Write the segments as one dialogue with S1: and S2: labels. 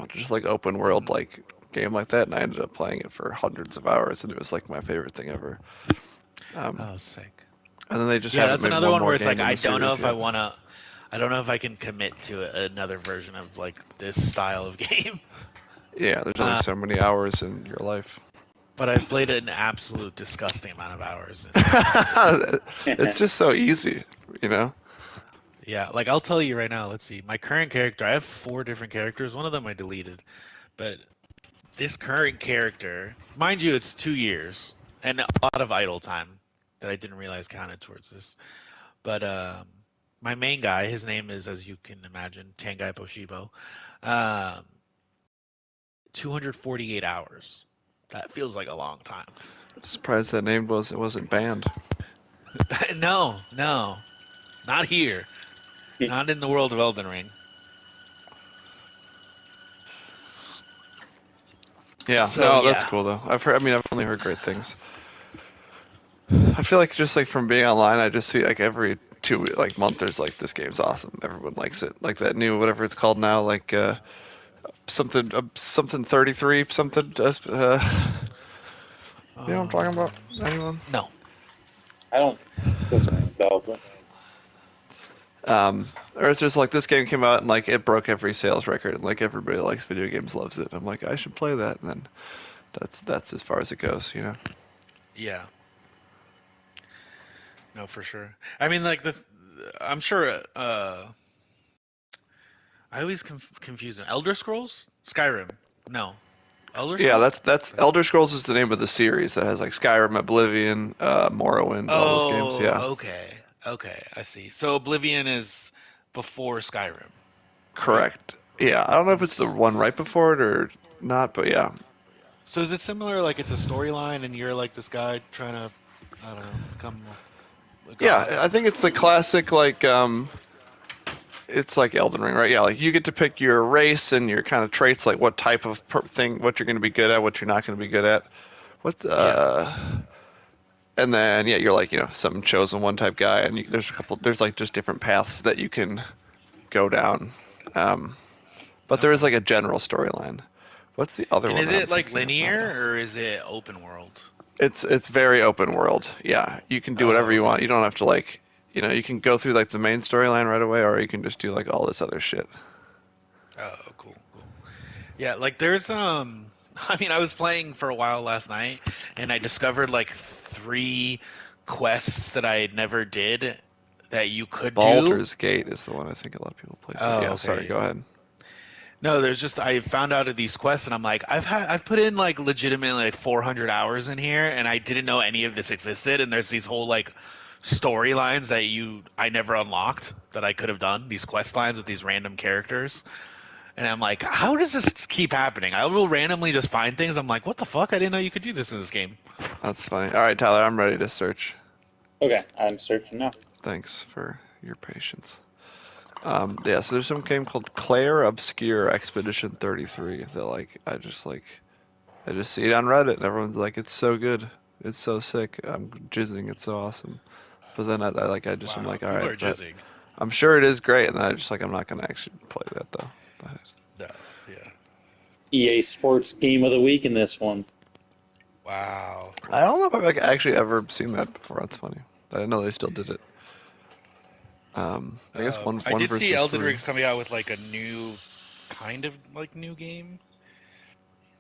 S1: just like open world like game like that, and I ended up playing it for hundreds of hours, and it was like my favorite thing ever. Um,
S2: Oh, sick.
S1: and then they just
S2: Yeah,
S1: haven't
S2: that's
S1: made
S2: another
S1: one
S2: one
S1: more
S2: where it's like
S1: game in
S2: I
S1: the
S2: don't know
S1: series
S2: if I
S1: yet.
S2: wanna. I don't know if I can commit to another version of like this style of game.
S1: Yeah, there's only
S2: Uh,
S1: so many hours in your life.
S2: but I've played an absolute disgusting amount of hours in it.
S1: It's just so easy, you know?
S2: Yeah, like I'll tell you right now. Let's see. My current character. I have 4 different characters. One of them I deleted, but this current character, mind you, it's 2 years and a lot of idle time that I didn't realize counted towards this. But my main guy, his name is, as you can imagine, Tangai Poshibo. Um, 248 hours. That feels like a long time.
S1: Surprised that name wasn't banned.
S2: No, no, not here. Not in the world of Elden Ring.
S1: Yeah,
S2: So
S1: no, that's
S2: yeah,
S1: cool though. I've only heard great things. I feel like just like from being online, I just see like every like month there's like this game's awesome. Everyone likes it. Like that new whatever it's called now, like something 33 something. You know what I'm talking about? Anyone?
S2: no.
S3: I don't. Doesn't ring a bell, but
S1: Or it's just like this game came out and like it broke every sales record and like everybody likes video games, loves it. I'm like I should play that, and then that's as far as it goes, you know.
S2: Yeah, no, for sure. I mean, like I'm sure. I always confuse them. Elder Scrolls, Skyrim. No, Elder
S1: Yeah,
S2: Scrolls.
S1: that's Elder Scrolls is the name of the series that has like Skyrim, Oblivion, Morrowind, all those games. Yeah,
S2: Oh, okay, okay, I see. So Oblivion is before Skyrim, right?
S1: correct. Yeah, I don't know if it's the
S2: S-
S1: one right before it or not, but yeah.
S2: So is it similar? Like it's a storyline, and you're like this guy trying to, I don't know, become a god.
S1: Yeah, I think it's the classic like it's like Elden Ring, right? Yeah, like you get to pick your race and your kind of traits, like what type of thing, what you're going to be good at, what you're not going to be good at. What
S2: Yeah.
S1: and then yeah, you're like some chosen one type guy, and there's like just different paths that you can go down. Um, but there is
S2: Okay.
S1: like a general storyline. What's the other
S2: And
S1: one
S2: is
S1: that I'm
S2: it like
S1: thinking of? I don't know.
S2: linear or is it open world?
S1: It's very open world. Yeah, you can do
S2: Oh,
S1: whatever you want.
S2: okay.
S1: You don't have to like you can go through like the main storyline right away, or you can just do like all this other shit.
S2: Oh, cool, cool. Yeah, like there's I mean, I was playing for a while last night and I discovered like 3 quests that I never did that you could do.
S1: Baldur's Gate is the one I think a lot of people play through.
S2: Oh,
S1: Yeah, sorry,
S2: okay.
S1: go ahead.
S2: No, there's just I found out of these quests and I'm like I've put in like legitimately like 400 hours in here and I didn't know any of this existed and there's these whole like storylines that I never unlocked that I could have done, these quest lines with these random characters. And I'm like, how does this keep happening? I will randomly just find things. I'm like, what the fuck? I didn't know you could do this in this game.
S1: That's funny. All right, Tyler, I'm ready to search.
S3: okay. I'm searching now.
S1: Thanks for your patience. Yeah, so there's some game called Claire Obscure Expedition 33 that I just see it on Reddit and everyone's like, it's so good, it's so sick, I'm jizzing, it's so awesome. But then I'm
S2: Wow,
S1: like, all
S2: people
S1: right,
S2: are
S1: but
S2: jizzing.
S1: I'm sure it is great, and then I'm not gonna actually play that though. But
S2: No, yeah.
S3: EA Sports Game of the Week in this one.
S2: Wow.
S1: I don't know if I've like, actually ever seen that before. That's funny. I didn't know they still did it. I guess
S2: I
S1: one
S2: did see
S1: versus
S2: Elden
S1: three.
S2: Ring's coming out with like a new kind of like new game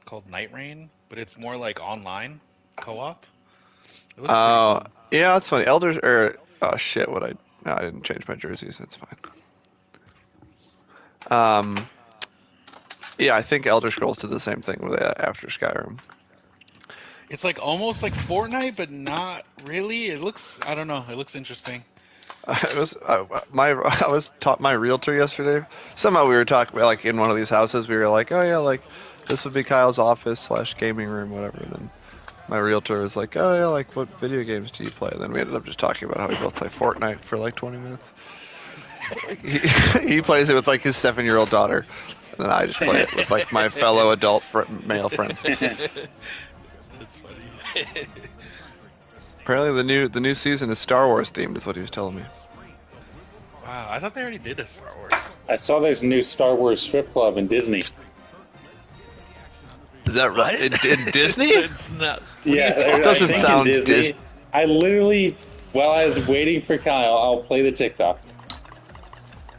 S2: called Night Rain, but it's more like online co-op. It looks pretty
S1: Oh,
S2: fun.
S1: yeah, that's funny. Elders or oh shit, no, I didn't change my jerseys. That's fine. Um, yeah, I think Elder Scrolls did the same thing with after Skyrim.
S2: It's like almost like Fortnite, but not really. It looks, I don't know. It looks interesting.
S1: I was taught my realtor yesterday. Somehow we were talking about like in one of these houses. We were like, oh yeah, like this would be Kyle's office / gaming room, whatever. And then my realtor was like, oh yeah, like what video games do you play? And then we ended up just talking about how we both play Fortnite for like 20 minutes. He, he plays it with like his 7-year-old daughter, and then I just play it with like my fellow adult male friends.
S2: That's funny.
S1: Apparently the new season is Star Wars themed, is what he was telling me.
S2: Wow, I thought they already did a Star Wars.
S3: I saw there's a new Star Wars strip club in Disney.
S1: Is that
S2: What?
S1: right? In Disney?
S2: It's not.
S3: Yeah,
S1: That doesn't
S3: I think
S1: sound
S3: in Disney.
S1: Dis-
S3: I literally, while I was waiting for Kyle, I'll play the TikTok.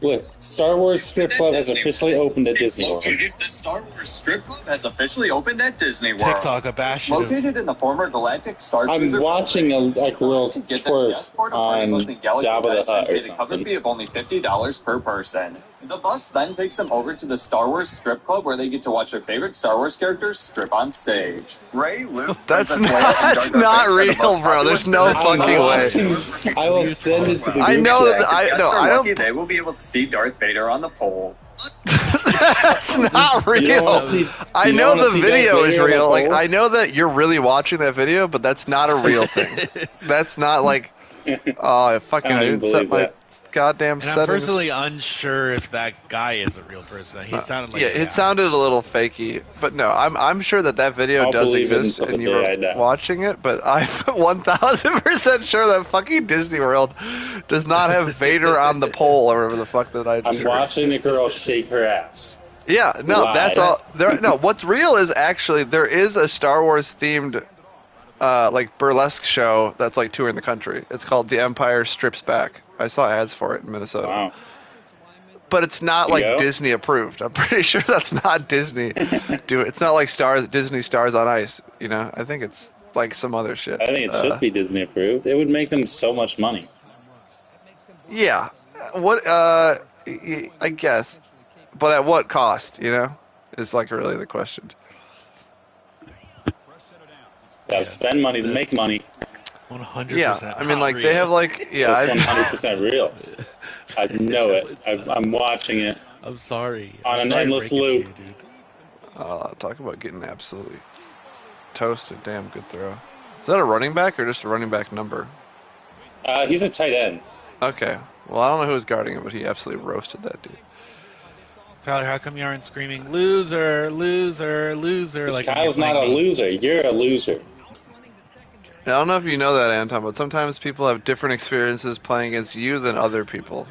S3: Look, Star Wars Strip Club has officially opened at Disney World.
S4: The Star Wars Strip Club has officially opened at Disney World.
S2: TikTok, a
S4: It's
S2: bastion of
S4: located in the former Galactic Star
S3: I'm
S4: Cruiser
S3: watching a girl
S4: to get the
S3: twerk
S4: escort of party
S3: on
S4: bus and Galaxy
S3: Jabba the
S4: Fest
S3: Hutt
S4: and pay
S3: or
S4: the cover
S3: something.
S4: fee of only $50 per person. The bus then takes them over to the Star Wars Strip Club where they get to watch their favorite Star Wars characters strip on stage. Rey, Luke,
S1: That's
S4: Princess Leia, and
S1: that's
S4: Jar Jar
S1: not
S4: Binks are the
S1: real,
S4: most
S1: bro.
S4: popular
S1: There's no
S4: strippers.
S1: fucking
S3: I'm
S1: way.
S3: watching. I will send it to the
S1: I
S3: group
S1: know
S3: chat.
S1: that.
S4: Guests
S1: No,
S4: are
S1: I
S4: lucky
S1: don't.
S4: they will be able to see Darth Vader on the pole.
S1: That's not
S3: You don't
S1: real.
S3: wanna see-
S1: I
S3: you don't
S1: know
S3: wanna
S1: the
S3: see
S1: video
S3: Darth
S1: is
S3: Vader on the
S1: real. Like
S3: pole?
S1: I know that you're really watching that video, but that's not a real thing. That's not like. Oh, I fucking
S3: I don't even
S1: didn't set
S3: believe
S1: my
S3: that.
S1: goddamn
S2: And I'm
S1: settings.
S2: personally unsure if that guy is a real person. He sounded like
S1: yeah,
S2: a guy.
S1: it sounded a little fakey, but no, I'm sure that video
S3: I'll
S1: does
S3: believe it
S1: exist
S3: until
S1: and
S3: the
S1: you
S3: day I
S1: were
S3: die.
S1: watching it. But I'm 1,000% sure that fucking Disney World does not have Vader on the pole or whatever the fuck that I just
S3: I'm
S1: heard.
S3: watching the girl shake her ass.
S1: Yeah, no,
S3: Why?
S1: that's all. No, what's real is actually there is a Star Wars themed like burlesque show that's like touring the country. It's called The Empire Strips Back. I saw ads for it in Minnesota.
S3: Wow.
S1: But it's not
S3: You
S1: like
S3: go?
S1: Disney approved. I'm pretty sure that's not Disney. It's not like Disney Stars on Ice. You know, I think it's like some other shit.
S3: I think it should be Disney approved. It would make them so much money.
S1: Yeah. What? I guess. But at what cost? You know, is like really the question.
S3: Gotta spend money to make money.
S2: 100%.
S1: Yeah. I mean,
S2: not
S1: like
S2: real.
S1: they have like
S3: That's
S1: yeah.
S3: 100% real. I know it. I'm watching it.
S2: I'm sorry.
S3: On
S2: I'm
S3: an
S2: sorry to
S3: endless
S2: break it to
S3: loop.
S2: you, dude.
S1: Talk about getting absolutely toasted. Damn good throw. Is that a running back or just a running back number?
S3: He's a tight end.
S1: Okay. Well, I don't know who was guarding him, but he absolutely roasted that dude.
S2: Tyler, how come you aren't screaming loser, loser, loser?
S3: This
S2: Like when
S3: Kyle's
S2: you're
S3: not a
S2: playing me?
S3: loser. You're a loser.
S1: I don't know if you know that, Anton, but sometimes people have different experiences playing against you than other people.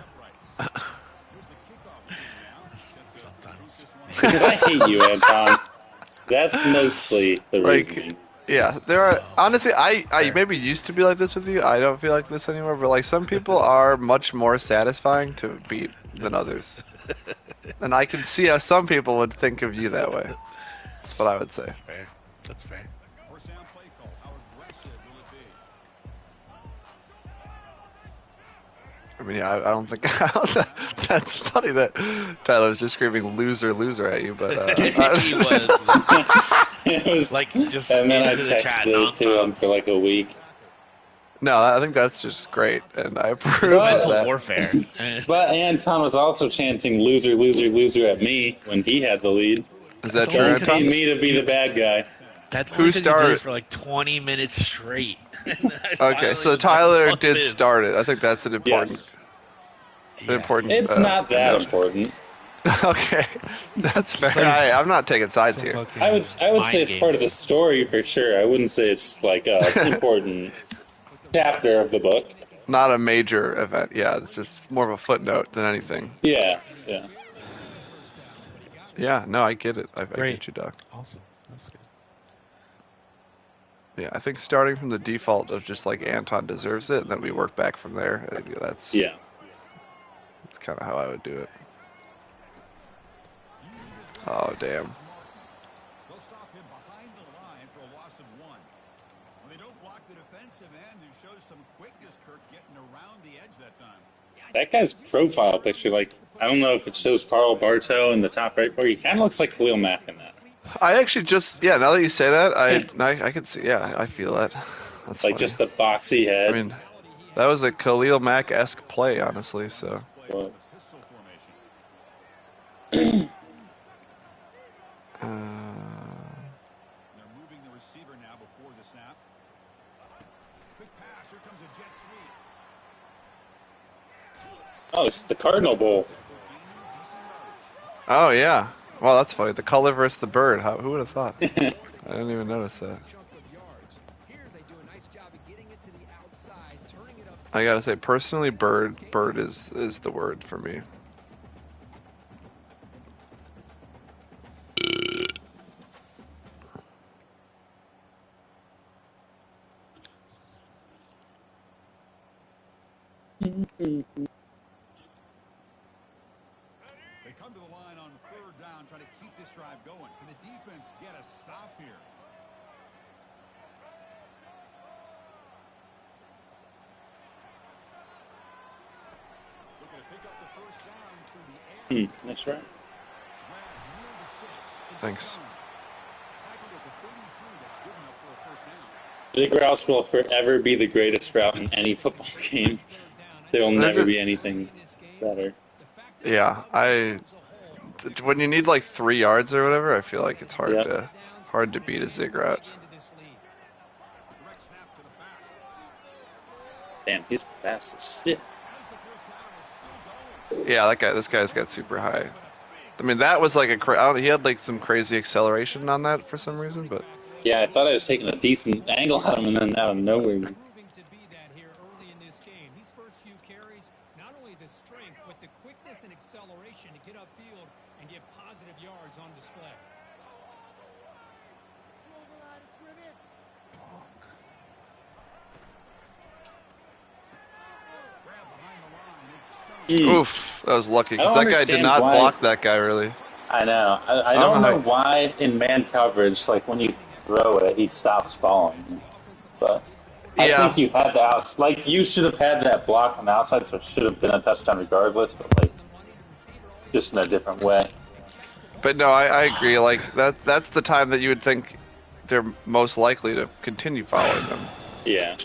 S2: Sometimes.
S3: Because I hate you, Anton. That's mostly the
S1: Like,
S3: reasoning.
S1: yeah, there are honestly, I maybe used to be like this with you. I don't feel like this anymore, but like some people are much more satisfying to beat than others. And I can see how some people would think of you that way. That's what I would say.
S2: Fair. That's fair.
S1: I mean, yeah, I don't think that's funny that Tyler was just screaming "loser, loser" at you, but
S2: He was.
S3: It was
S2: Like, just
S3: and then I
S2: into the chat
S3: texted it to him
S2: nonstop.
S3: for like a week.
S1: no, I think that's just great, and I approve of
S2: Mental
S1: that.
S2: warfare.
S3: But Anton was also chanting "loser, loser, loser" at me when he had the lead.
S1: Is that
S2: That's
S1: true,
S2: only
S3: Trying to
S1: Anton?
S3: pay me to be the bad guy.
S2: That's
S1: Who
S2: only 'cause you did
S1: started?
S2: it for like 20 minutes straight.
S1: Okay, so Tyler did start it. I think that's an important.
S3: Yes,
S1: An important.
S3: it's not that
S1: note.
S3: important.
S1: Okay, that's fair.
S2: Plays
S1: I'm not taking sides here.
S3: I would say it's part of the story for sure. I wouldn't say it's like a important chapter of the book.
S1: Not a major event. Yeah, it's just more of a footnote than anything.
S3: Yeah, yeah.
S1: Yeah, no, I get it. I
S2: Great.
S1: get you, Doc.
S2: Awesome. That's good.
S1: Yeah, I think starting from the default of just like Anton deserves it, and then we work back from there. I think that's
S3: Yeah.
S1: That's kind of how I would do it. Oh damn.
S5: They'll stop him behind the line for a loss of 1. When they don't block the defensive end, who shows some quickness, Kirk getting around the edge that time.
S3: That guy's profile picture, like, I don't know if it shows Carl Bartow in the top right corner. He kind of looks like Khalil Mack in that.
S1: I actually just now that you say that, I can see. Yeah, I feel that. That's
S3: It's like
S1: funny.
S3: just the boxy head.
S1: I mean, that was a Khalil Mack-esque play, honestly. So.
S3: Well,
S5: Pistol formation.
S1: Uh,
S5: They're moving the receiver now before the snap. Quick pass. Here comes a jet sweep.
S3: oh, it's the Cardinal Bowl.
S1: oh yeah. Well, that's funny. The color versus the bird. Who would have thought? I didn't even notice that. I gotta say, personally, bird is the word for me.
S5: They come to the line on third down, trying to keep this drive going. Can the defense get a stop here? Looking to pick up the first down through the air.
S3: That's right.
S1: Thanks.
S5: Tackled at the 33. That's good enough for a first down.
S3: Zig routes will forever be the greatest route in any football game. There will never be anything better.
S1: Yeah, when you need like 3 yards or whatever, I feel like it's hard to beat a zig route.
S5: Direct snap to the back.
S3: Damn, he's fast as shit.
S5: As the first down is still going.
S1: Yeah, this guy's got super high. I mean, that was like he had like some crazy acceleration on that for some reason, but
S3: Yeah, I thought I was taking a decent angle at him, and then out of nowhere.
S6: Proving to be that here early in this game. These first few carries, not only the strength, but the quickness and acceleration to get upfield and get positive yards on display.
S5: Grab behind the line. It's Stone.
S1: oof, that was lucky
S3: I
S1: because
S3: don't
S1: that guy did
S3: understand
S1: not
S3: why-
S1: block that guy really.
S3: I know. I don't know why in man coverage, like when you throw it, he stops falling. But I
S1: Yeah.
S3: think you had the outs. Like you should have had that block on the outside, so it should have been a touchdown regardless. But like, just in a different way.
S1: But no, I agree. Like that's the time that you would think they're most likely to continue following them.
S3: Yeah.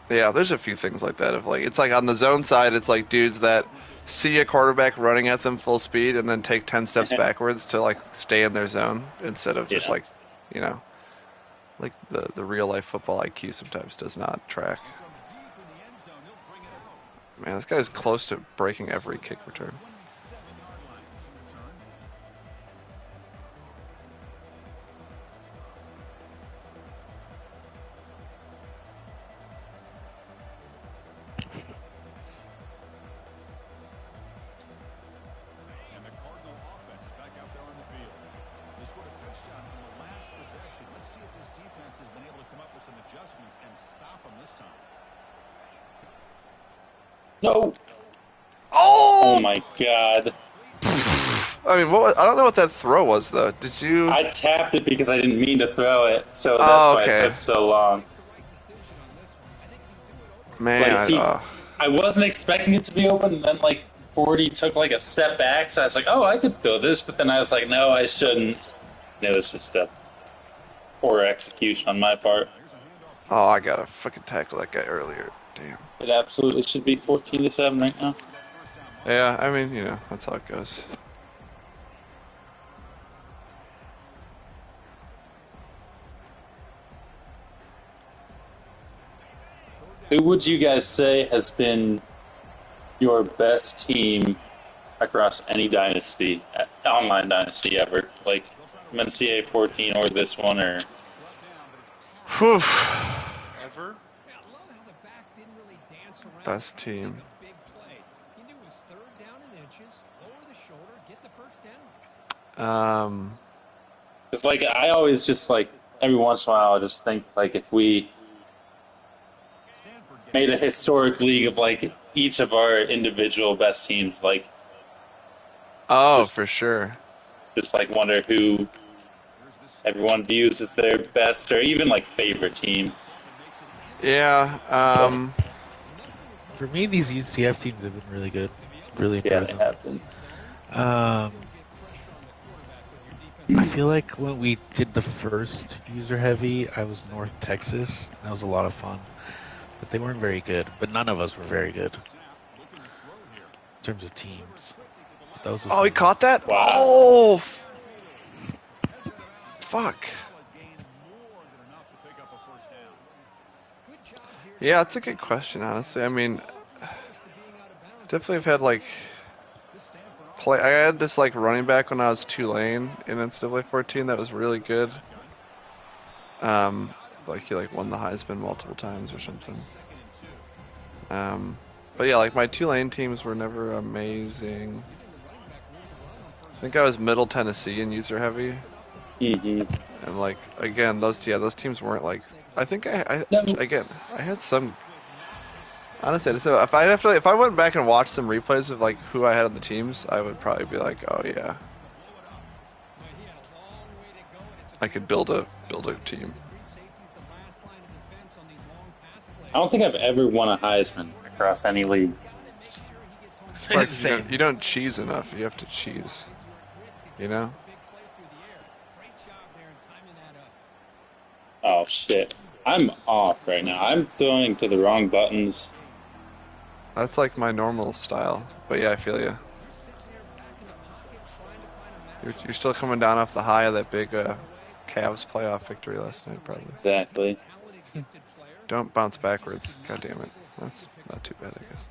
S1: Yeah, there's a few things like that. Of like, it's like on the zone side, it's like dudes that see a quarterback running at them full speed and then take 10 steps backwards to like stay in their zone instead of just like, you know, like the real life football IQ sometimes does not track.
S5: From deep in the end zone, he'll bring it out.
S1: Man, this guy's close to breaking every kick return.
S5: 27-yard line this return. And the Cardinal offense is back out there on the field. They scored a touchdown on the last possession. Let's see if this defense has been able to come up with some adjustments and stop them this time.
S3: No.
S1: Oh!
S3: Oh my god.
S1: I mean, I don't know what that throw was though. Did you?
S3: I tapped it because I didn't mean to throw it, so that's
S1: Oh,
S3: why it
S1: okay.
S3: took so long.
S1: Man,
S3: Like, I wasn't expecting it to be open, and then like 40 took like a step back, so I was like, oh, I could throw this, but then I was like, no, I shouldn't. It was just a poor execution on my part.
S1: oh, I gotta fucking tackle that guy earlier. Damn.
S3: It absolutely should be 14-7 right now.
S1: Yeah, I mean, you know, that's how it goes.
S3: Who would you guys say has been your best team across any dynasty, online dynasty ever? Like NCAA 14 or this one, or
S1: Whew.
S2: Ever?
S6: Yeah, I love how the back didn't really dance around.
S1: Best team.
S6: Make a big play. He knew it was third down in inches, lower the shoulder, get the first down.
S3: it's like I always just like every once in a while I just think like if we
S5: Stanford gets
S3: made a historic league of like each of our individual best teams, like
S1: Oh,
S3: Just-
S1: for sure.
S3: just like wonder who everyone views as their best or even like favorite team.
S1: Yeah.
S2: For me, these UCF teams have been really good. Really
S3: Yeah,
S2: enjoyed
S3: they
S2: them.
S3: have been.
S2: I feel like when we did the first user heavy, I was North Texas. That was a lot of fun, but they weren't very good. But none of us were very good in terms of teams. But that was a
S1: Oh, he
S2: fun
S1: caught that?
S3: Wow.
S1: Oh! Fuck.
S5: gain more than enough to pick up a first down.
S6: Good job here.
S1: Yeah, it's a good question, honestly. I mean, definitely have had like play. I had this like running back when I was Tulane in NCAA 14 that was really good. Like he like won the Heisman multiple times or something. But yeah, like my Tulane teams were never amazing. I think I was Middle Tennessee in user heavy,
S3: Mm-hmm.
S1: and like again those teams weren't like. I think I
S3: No.
S1: again I had some Honestly, so if I went back and watched some replays of like who I had on the teams, I would probably be like, oh yeah,
S6: Well, he had a long way to go, and it's a
S1: I
S6: good
S1: could
S6: thing
S1: build
S6: for
S1: a
S6: these
S1: build a
S6: specialists.
S1: team.
S6: The free safety's the last line of defense on these long pass
S3: I
S6: plays.
S3: don't think I've ever
S6: He's
S3: won a
S6: got it to the
S3: Heisman
S6: quarterback,
S3: across any
S6: and he's
S3: league.
S6: got to make sure he gets home
S1: It's
S6: safe.
S1: probably 'cause
S2: Insane.
S1: you don't cheese enough. You have to cheese.
S6: You're at risk of
S1: You
S6: giving
S1: know?
S6: up a big play through the air. Great job there in timing that up.
S3: Oh shit. I'm off right now. I'm throwing to the wrong buttons.
S1: That's like my normal style. But yeah, I feel you.
S6: You're sitting there back in the pocket trying to find a matchup.
S1: You're still coming down off the high of that big Cavs playoff victory last night, probably.
S3: Exactly.
S6: Talented, gifted player.
S1: Don't bounce backwards. God damn it. That's not too bad, I guess.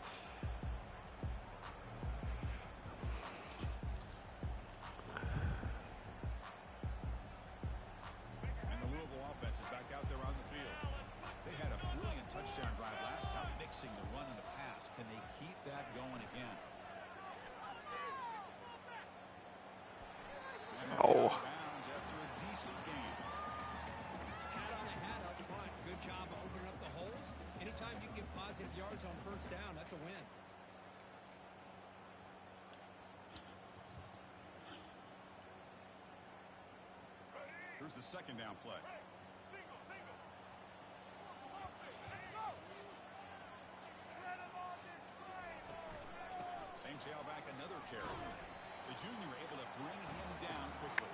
S5: And the Louisville offense is back out there on the field. They had a brilliant touchdown drive last time, mixing the run and the pass. Can they keep that going again?
S1: Oh.
S5: Bounds after a decent game.
S6: Hat on the hat up front. Good job of opening up the holes. Anytime you get positive yards on first down, that's a win.
S5: Here's the second down play. Same tailback, another carry. The junior able to bring him down quickly.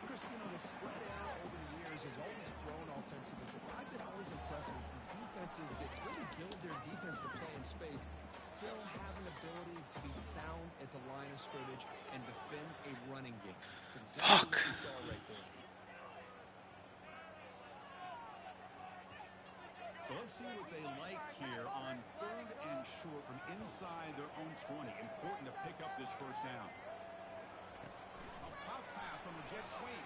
S6: Chris, the spread out over the years has always grown offensively. But I've been always impressed with defenses that really build their defense to play in space, still have an ability to be sound at the line of scrimmage and defend a running game. It's exactly what we saw right there.
S5: So let's see what they like here on 3rd and short from inside their own 20. Important to pick up this first down. A pop pass on the jet sweep.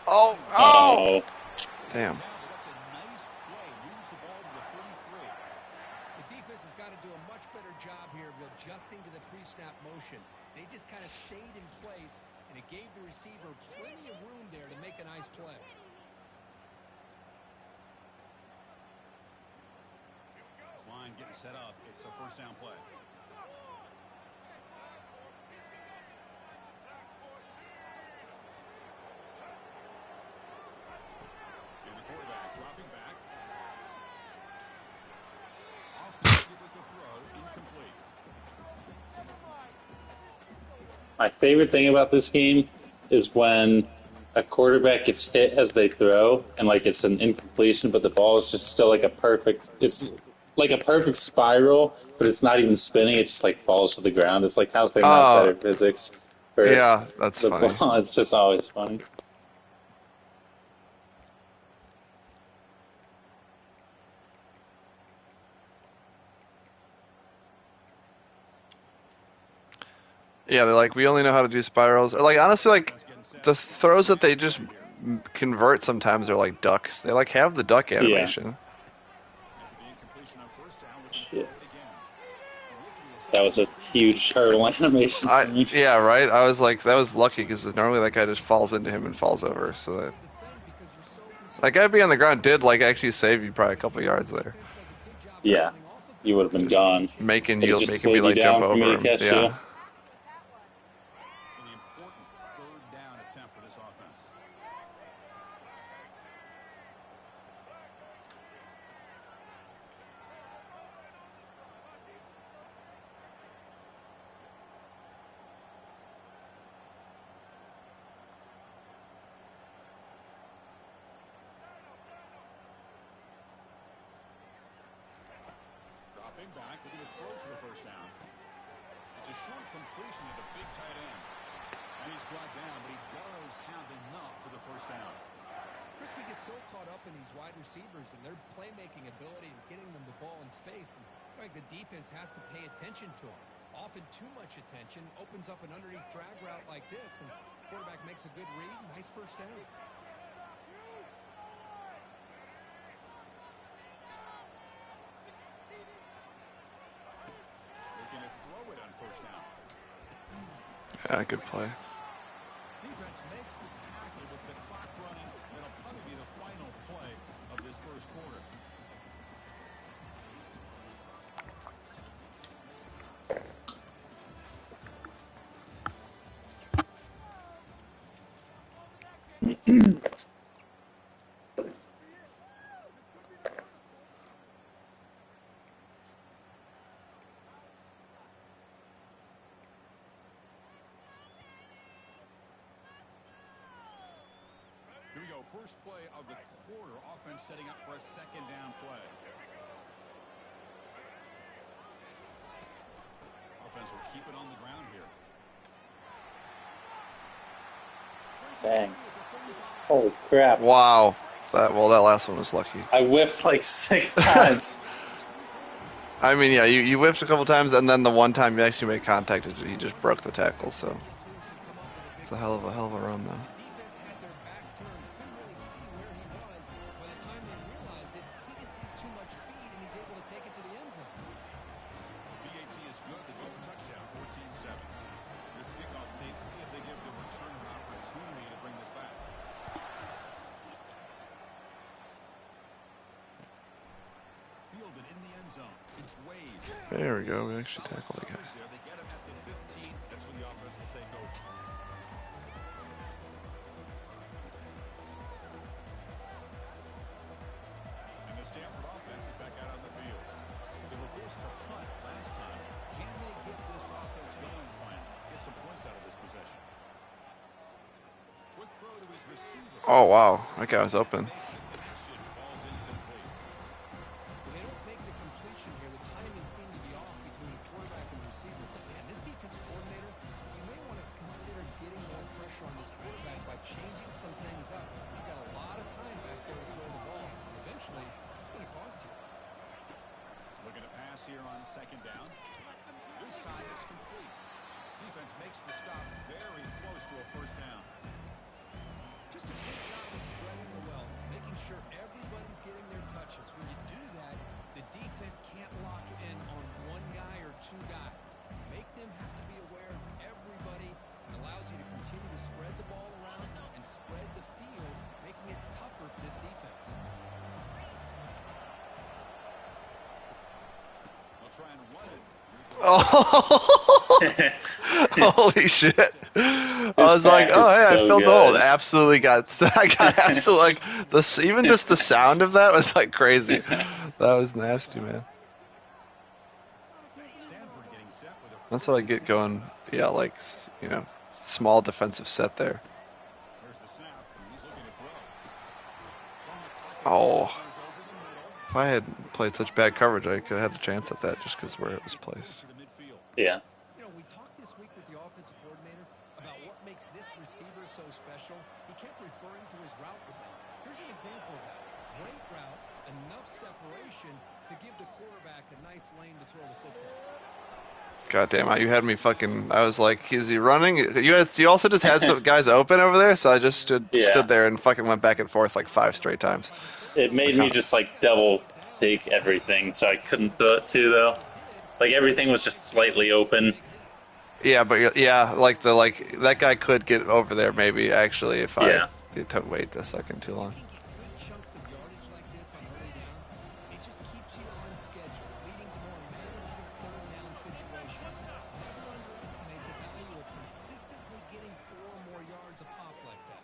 S1: Oh,
S3: Oh.
S1: Damn.
S5: That's a nice play. Moves the ball to the 33.
S6: The defense has got to do a much better job here of adjusting to the pre-snap motion. They just kind of stayed in place, and it gave the receiver plenty of room there to make a nice play.
S5: This line getting set up. It's a first down play. And the quarterback dropping back. Off target with the throw. Incomplete.
S3: My favorite thing about this game is when a quarterback gets hit as they throw and like it's an incompletion, but the ball is just still like it's like a perfect spiral, but it's not even spinning, it just like falls to the ground. It's like, how's there not better physics for
S1: Yeah, that's
S3: the
S1: funny.
S3: ball? It's just always funny.
S1: Yeah, they're like, we only know how to do spirals. Or like, honestly, like, the throws that they just convert sometimes are like ducks. They like have the duck animation.
S5: After the incompletion on first down, looking to
S3: Shit.
S5: throw it again.
S3: That was a huge turtle animation for me.
S1: Yeah, right? I was like, that was lucky because normally that guy just falls into him and falls over. So that guy being on the ground did like actually save you probably a couple yards there,
S3: Yeah, you would have been gone.
S1: making
S3: Could've
S1: you
S3: just
S1: making me
S3: slid you
S1: like jump
S3: down for me
S1: over
S3: to
S1: him.
S3: catch
S1: Yeah.
S3: you.
S5: An important 3rd down attempt for this offense. Dropping back, looking to throw for the first down. It's a short completion to the big tight end. And he's brought down, but he does have enough for the first down.
S6: Chris, we get so caught up in these wide receivers and their playmaking ability and getting them the ball in space. And like the defense has to pay attention to them. Often too much attention opens up an underneath drag route like this, and quarterback makes a good read. Nice first down.
S5: Looking to throw it on first down.
S1: Yeah, good play.
S5: Defense makes the tackle with the clock running. That'll probably be the final play of this first quarter. Here we go. First play of the quarter. Offense setting up for a second down play. Offense will keep it on the ground here.
S3: Dang. Holy crap.
S1: Wow. That last one was lucky.
S3: I whiffed like 6 times.
S1: I mean, yeah, you whiffed a couple times, and then the one time you actually made contact, he just broke the tackle. So it's a hell of a run, though.
S6: Defense had their back turned, couldn't really see where he was. By the time they realized it, he just had too much speed, and he's able to take it to the end zone.
S5: BAT is good. They go for touchdown, 14-7. Here's the kickoff tape to see if they give the returner an opportunity to bring this back. Fielded in the end zone. It's Wade.
S1: There we go. We actually tackled the guy.
S5: They get him at the 15. That's when the offense will take over. And the Stanford offense is back out on the field. They were forced to punt last time. Can they get this offense going finally? Get some points out of this possession. Quick throw to his receiver.
S1: Oh, wow. That guy was open.
S5: Connection. Ball's incomplete.
S6: When they don't make the completion here, the timing seemed to be off between the quarterback and the receiver. But man, this defensive coordinator, you may want to consider getting more pressure on this quarterback by changing some things up. You've got a lot of time back there to throw the ball. Eventually, it's going to cost you.
S5: Looking to pass here on second down. This time it's complete. Defense makes the stop very close to a first down.
S6: Just a good job of spreading the wealth, making sure everybody's getting their touches. When you do that, the defense can't lock in on one guy or two guys. Make them have to be aware of everybody. It allows you to continue to spread the ball around and spread the field, making it tougher for this defense.
S5: They'll try and run it.
S1: Oh, holy shit! I was like,
S3: pack
S1: oh
S3: is
S1: yeah, I
S3: so
S1: felt
S3: good.
S1: old. Absolutely I got absolutely like this. Even just the sound of that was like crazy. That was nasty, man.
S5: Stanford getting set with a
S1: That's what I get going. Yeah, like small defensive set there.
S5: There's the snap. He's looking to throw.
S1: Oh, if I had played such bad coverage, I could have had a chance at that just because where it was placed.
S5: To midfield.
S3: Yeah.
S6: You know, we talked this week with the offensive coordinator about what makes this receiver so special. He kept referring to his route with him. Here's an example of that. Great route, enough separation to give the quarterback a nice lane to throw the football.
S1: God damn it, you had me fucking. I was like, is he running? You also just had some guys open over there, so I just stood there and fucking went back and forth like 5 straight times.
S3: It made me just like double take everything, so I couldn't do it too though. Like everything was just slightly open.
S1: Yeah, but like that guy could get over there maybe actually if I didn't wait a second too long.
S6: Good chunks of yardage like this on early downs, it just keeps you on schedule, leading to more manageable third down situations. Never underestimate the value of consistently getting 4 or more yards a pop like that.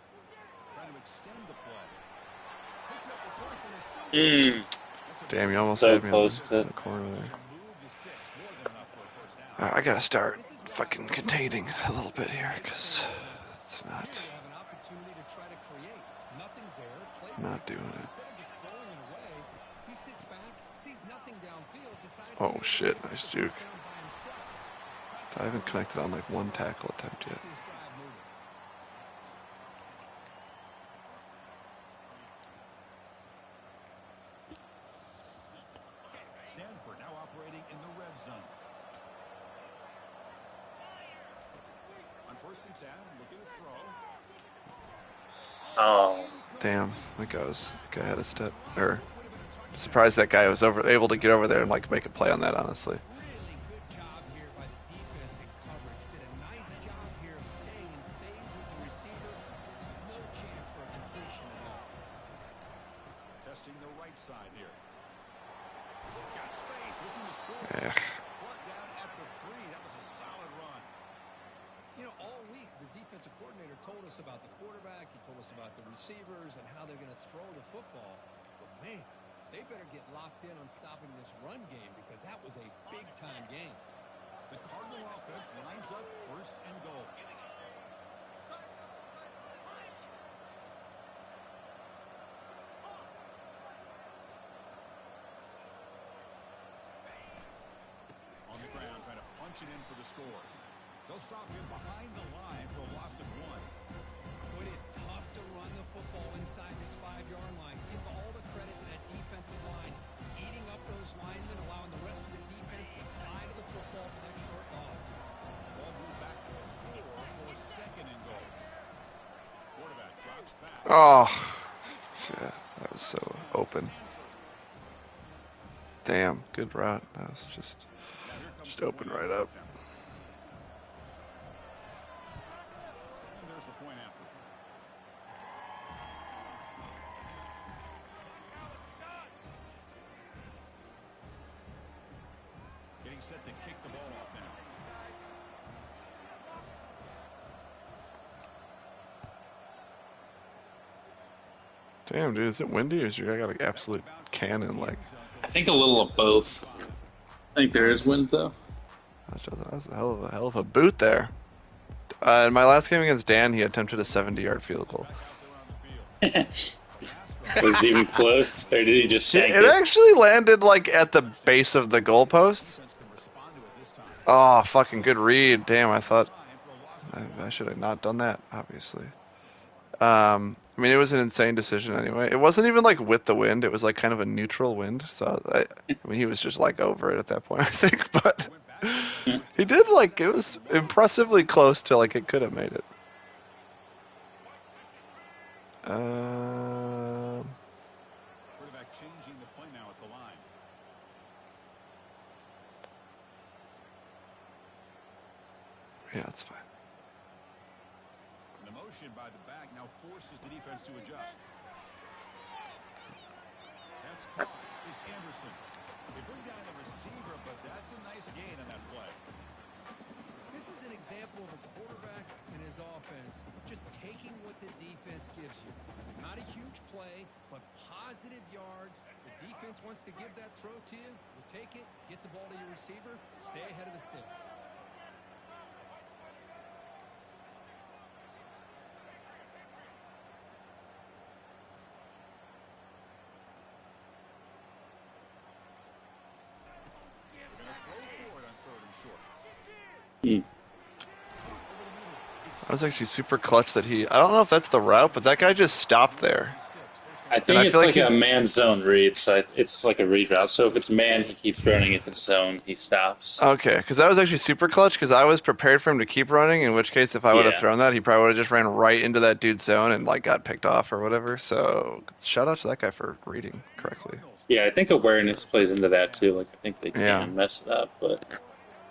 S5: Trying to extend the play. Picks up the first and is still
S1: Damn, you almost
S3: So
S1: had me
S3: close
S1: on
S3: to-
S1: the corner there.
S5: move the sticks. More than enough for a first down.
S1: Alright, I gotta start fucking containing a little bit here because it's not
S6: Here you have an opportunity to try to create. Nothing's there. Play
S1: not
S6: breaks
S1: doing
S6: down.
S1: it.
S6: Instead of just throwing it away, he sits back, sees nothing downfield, decides
S1: Oh
S6: to
S1: shit,
S6: get
S1: nice
S6: the
S1: juke.
S6: first down by himself.
S1: I haven't connected on like one tackle attempt yet.
S6: Keep his drive moving.
S5: Stanford now operating in the red zone. On first and 10, looking to throw.
S3: Oh,
S1: Damn, that guy had a step. Surprised that guy was able to get over there and like make a play on that. Honestly,
S6: Really good job here by the defense in coverage. Did a nice job here of staying in phase with the receiver. There's no chance for a completion at all.
S5: Testing the right side here. Got space, looking to score.
S1: yeah.
S5: Brought down at the 3. That was a solid run.
S6: You know, all week the defense offensive coordinator told us about the quarterback. He told us about the receivers and how they're going to throw the football. But, man, they better get locked in on stopping this run game because that was a big-time game.
S5: The Cardinal offense lines up 1st and goal. On the ground, trying to punch it in for the score. They'll stop him behind the line for a loss of 1.
S6: It is tough to run the football inside this 5-yard line. Give all the credit to that defensive line, eating up those linemen, allowing the rest of the defense to fly to the football for that short loss.
S5: Ball moved back to the 4 for 2nd and goal. Quarterback drops back.
S1: Oh, shit. That was so open. Damn, good route. That was just open right up.
S5: And there's the point after. Getting set to kick the ball off now.
S1: Damn, dude, is it windy or is your guy got like absolute cannon? Like,
S3: I think a little of both. I think there is wind though.
S1: that was a hell of a boot there. In my last game against Dan, he attempted a 70-yard field goal.
S3: Was it even close, or did he just shank
S1: It
S3: it?
S1: actually landed like at the base of the goalpost. Oh, fucking good read. Damn, I thought I should have not done that, obviously. I mean, it was an insane decision anyway. It wasn't even like with the wind. It was like kind of a neutral wind. So, I mean, he was just like over it at that point, I think. But he did like, it was impressively close to like it could have made it.
S5: Quarterback changing the play now at the line.
S1: Yeah, that's fine.
S5: And the motion by the back now forces the defense to adjust. That's caught. It's Anderson. They bring down the receiver, but that's a nice gain on that play.
S6: This is an example of a quarterback and his offense just taking what the defense gives you. Not a huge play, but positive yards. The defense wants to give that throw to you. You take it, get the ball to your receiver, stay ahead of the sticks.
S5: They're going to throw for it on 3rd and short.
S1: That was actually super clutch that I don't know if that's the route, but that guy just stopped there.
S3: I think
S1: I
S3: it's
S1: feel
S3: like
S1: like
S3: a man zone read, so it's like a read route. So if it's man, he keeps running. If it's zone, he stops.
S1: Okay, because that was actually super clutch because I was prepared for him to keep running, in which case if I would have
S3: Yeah.
S1: thrown that, he probably would have just ran right into that dude's zone and like got picked off or whatever. So shout out to that guy for reading correctly.
S3: Yeah, I think awareness plays into that too. Like I think they can
S1: Yeah.
S3: mess it up, but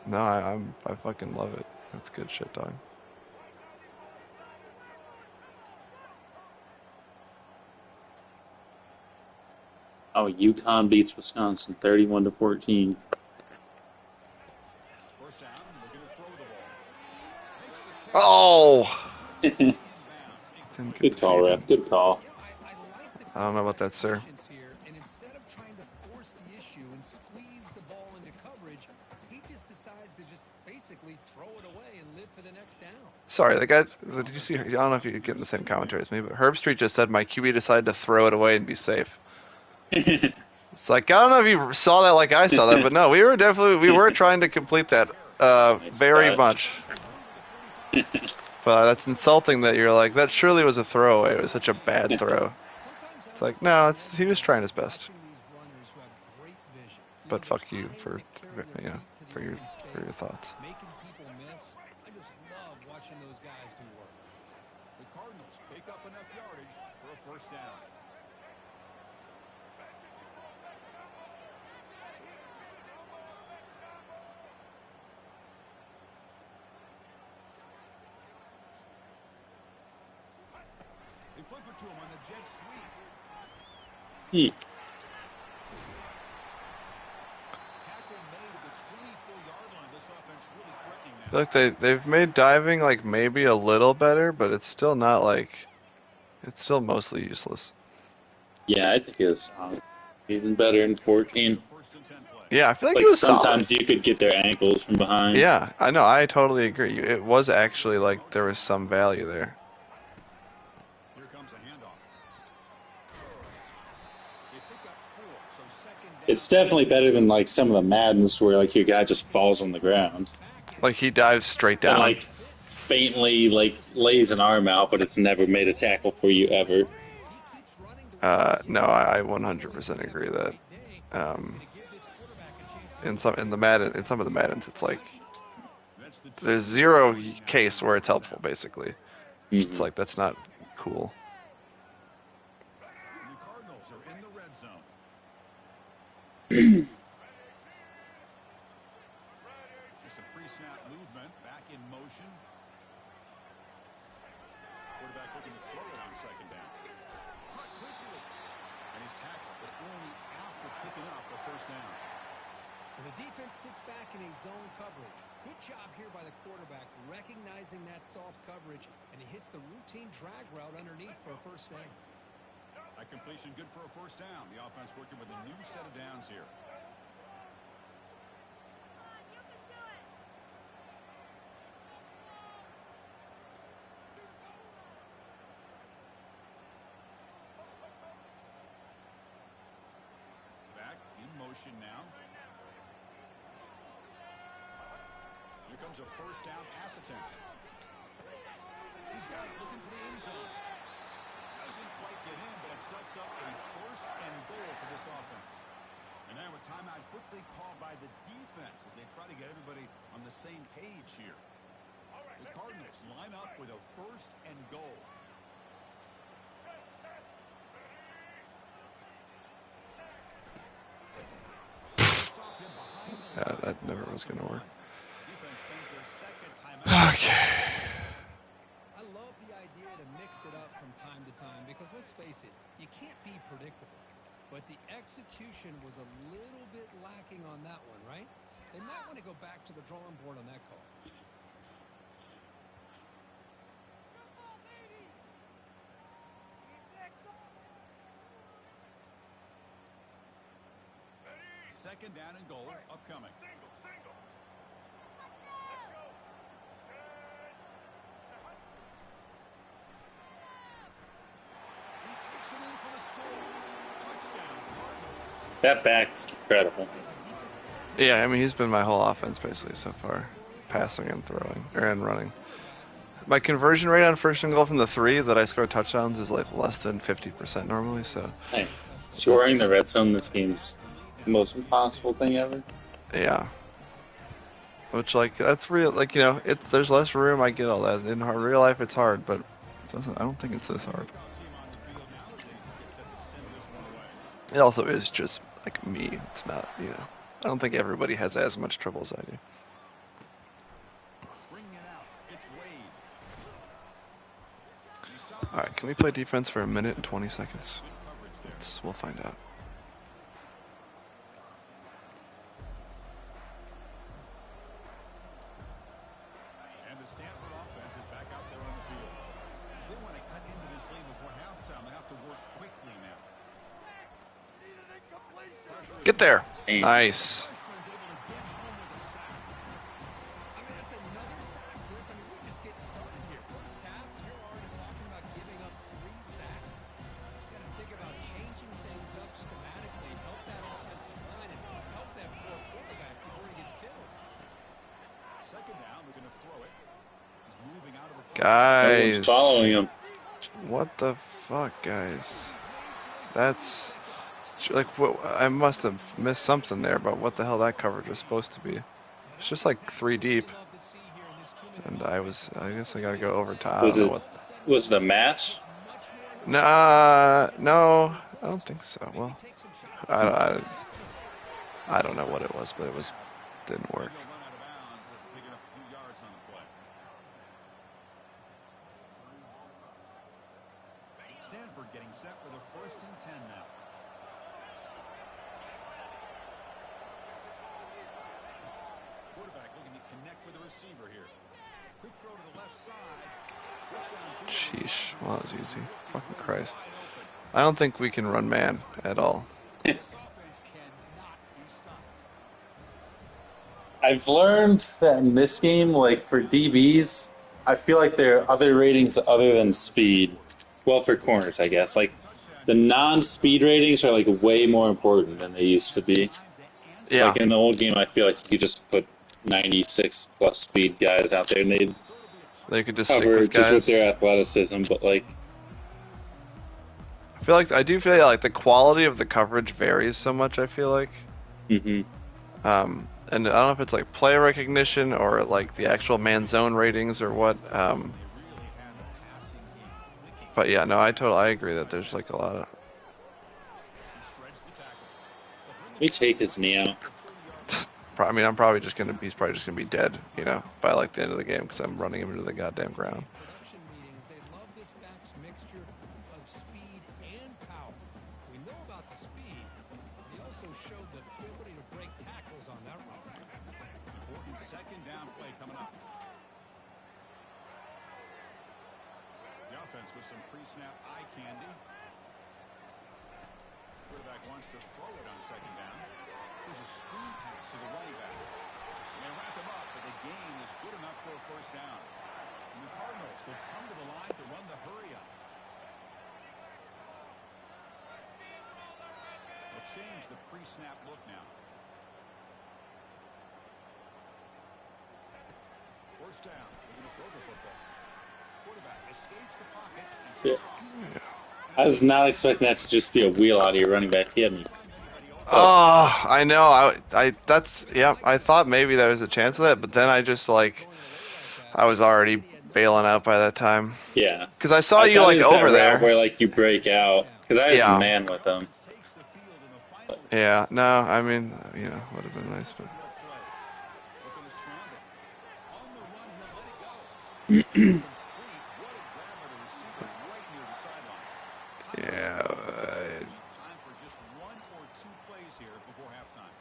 S1: No, I fucking love it. That's good shit, dog.
S3: oh, UConn beats Wisconsin 31-14.
S5: First down, they're going to throw the ball. Makes the catch.
S1: Oh,
S5: Inbounds.
S1: didn't get
S3: Good
S1: the
S3: call,
S1: feed in.
S3: ref. Good call.
S1: I don't know about that, sir.
S6: Here, and instead of trying to force the issue and squeeze the ball into coverage, he just decides to just basically throw it away and live for the next down.
S1: Sorry, the guy. Did you see? I don't know if you're getting the same commentary as me, but Herb Street just said my QB decided to throw it away and be safe. It's like I don't know if you saw that like I saw that, but no, we were trying to complete that very much. But that's insulting that you're like that. Surely was a throwaway. It was such a bad throw. It's like no, he was trying his best. But fuck you for your thoughts.
S6: Making people miss. I just love watching those guys do work.
S5: The Cardinals pick up enough yardage for a first down. They flip it to him on the jet sweep. Tackle made at the 24-yard line. This offense really threatening now.
S1: I feel like they've made diving like maybe a little better, but it's still not like it's still mostly useless.
S3: Yeah, I think it's even better in 14.
S5: First and 10 play.
S1: Yeah, I feel like it
S3: Like
S1: was solid.
S3: sometimes you could get their ankles from behind.
S1: Yeah, I know. I totally agree. It was actually like there was some value there.
S5: Here comes a handoff. They pick up 4, so second down.
S3: It's definitely better than like some of the Maddens where like your guy just falls on the ground
S1: Like he dives straight
S3: and
S1: down.
S3: like faintly like lays an arm out, but it's never made a tackle for you ever.
S1: No, I 100% agree that. In some of the Maddens, it's like there's zero case where it's helpful. Basically, it's like that's not cool.
S5: The Cardinals are in the red zone. Just a pre-snap movement, back in motion. Quarterback looking to throw it on second down. Caught quickly. And he's tackled, but only after picking up a first down.
S6: And the defense sits back in a zone coverage. Good job here by the quarterback recognizing that soft coverage, and he hits the routine drag route underneath for a first down.
S5: A completion good for a first down. The offense working with a new set of downs here. Back in motion now. Here comes a first down pass attempt. He's got it, looking for the end zone. Doesn't quite get in, but it sets up a first and goal for this offense. And now a timeout quickly called by the defense as they try to get everybody on the same page here. The Cardinals line up with a first and goal.
S1: Yeah, that never was gonna work.
S5: Defense spends their second timeout.
S1: Okay.
S6: I love the idea to mix it up from time to time because let's face it, you can't be predictable. But the execution was a little bit lacking on that one, right? They might want to go back to the drawing board on that call.
S5: Second down and goal upcoming. He takes it in for the score. Touchdown, Cardinals.
S3: That back's incredible.
S1: Yeah, I mean he's been my whole offense basically so far, passing and throwing and running. My conversion rate on first and goal from the 3 that I score touchdowns is like less than 50% normally. So
S3: Hey, scoring the red zone this game's the most impossible thing ever.
S1: yeah. Which like that's real, like you know, there's less room. I get all that. In real life, it's hard, but I don't think it's this hard. It also is just like me. It's not, you know. I don't think everybody has as much trouble as I do.
S5: Bringing it out. It's Wade.
S1: All right, can we play defense for a minute and 20 seconds? We'll find out.
S5: And the Stanford offense is back out there on the field. They want to cut into this lead before halftime. They have to work quickly now.
S1: Get there.
S3: Damn.
S1: Nice.
S5: Freshman's able to get home with a sack.
S6: I mean, that's another sack, Chris. I mean, we're just getting started here. First half, you're already talking about giving up 3 sacks. You got to think about changing things up schematically, help that offensive line, and help that poor quarterback before he gets killed.
S5: Second down, we're going to throw it. He's moving out of the
S3: No
S1: Guys.
S3: one's following him.
S1: What the fuck, guys? That's like what I must have missed something there about what the hell that coverage was supposed to be. It's just like 3 deep, and I guess I gotta go over top.
S3: Was it a match?
S1: Nah, no, I don't think so. Well, I don't know what it was, but didn't work.
S5: He'll run out of bounds after picking up a few yards on the play. Stanford getting set with a first and 10 now. Quarterback looking to connect with the receiver here. Quick throw to the left side.
S1: Sheesh. Well, that was easy. Fucking Christ. I don't think we can run man at all.
S5: This offense cannot be stopped.
S3: I've learned that in this game, like for DBs, I feel like there are other ratings other than speed. Well, for corners, I guess. Like the non-speed ratings are like way more important than they used to be.
S1: Yeah.
S3: Like in the old game, I feel like you could just put 96 plus speed guys out there and they'd
S1: They could just stick
S3: cover
S1: with
S3: just with
S1: guys.
S3: their athleticism. But like,
S1: I do feel like the quality of the coverage varies so much. I feel like,
S3: mhm.
S1: and I don't know if it's like play recognition or like the actual man zone ratings or what. But yeah, no, I agree that there's like a lot of.
S3: Let me take his knee out.
S1: I mean, he's probably just gonna be dead, you know, by like the end of the game because I'm running him into the goddamn ground.
S6: Production meetings, they love this back's mixture of speed and power. We know about the speed. He also showed the ability to break tackles on that route.
S5: Important second down play coming up. The offense with some pre-snap eye candy. Quarterback wants to throw it on second down. There's a screen pass to the running back. And they wrap him up, but the gain is good enough for a first down. And the Cardinals will come to the line to run the hurry up. They'll change the pre-snap look now. First down. They're going to throw the football. Quarterback escapes the pocket and takes off.
S3: I was not expecting that to just be a wheel out of your running back. He had me.
S1: Oh, I know. I thought maybe there was a chance of that, but then I just like, I was already bailing out by that time.
S3: Yeah.
S1: Because I saw
S3: I
S1: you
S3: thought
S1: like
S3: it was that
S1: over
S3: route
S1: there.
S3: where like you break out. Because I was
S1: Yeah.
S3: a man with him.
S5: Takes the field in the final
S1: Yeah, no, I mean, you know, would have been nice, but
S5: looking to scramble. On the run, he'll let it go. Complete. What a grab by the receiver right near the sideline.
S1: yeah,
S5: Time for just one or two plays here before halftime.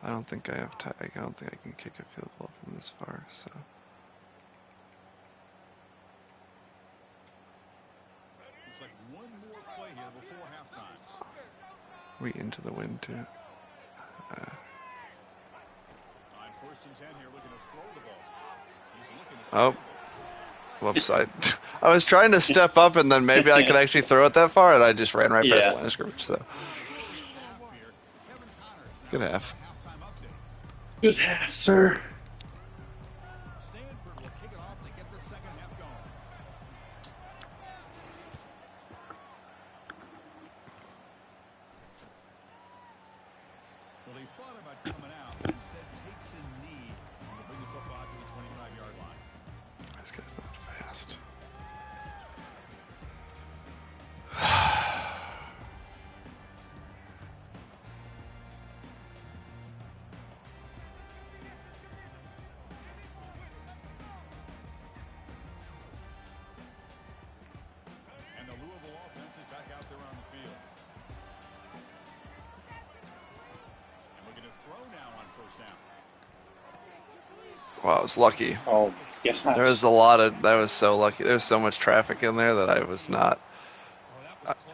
S1: I don't think I have time. I don't think I can kick a field goal from this far. So
S5: Looks like one more play here before halftime.
S1: we into the wind too.
S5: On first and 10 here, looking to throw the ball. He's looking to
S1: Oh, whoops! I was trying to step up and then maybe I could actually throw it that far, and I just ran right past
S3: Yeah.
S1: the line of scrimmage. So
S5: here. Kevin Connors.
S1: good half.
S5: Halftime update.
S3: Good half, sir.
S5: Stanford will kick it off to get the second half going. Well, he thought about coming out, but instead takes a knee and will bring the football to the 25-yard line.
S1: This guy's not fast.
S5: And the Louisville offense is back out there on the field. And we're going to throw now on first down.
S1: Wow, I was lucky.
S3: Oh, gosh.
S1: There was a lot of. That was so lucky. There's so much traffic in there that I was not.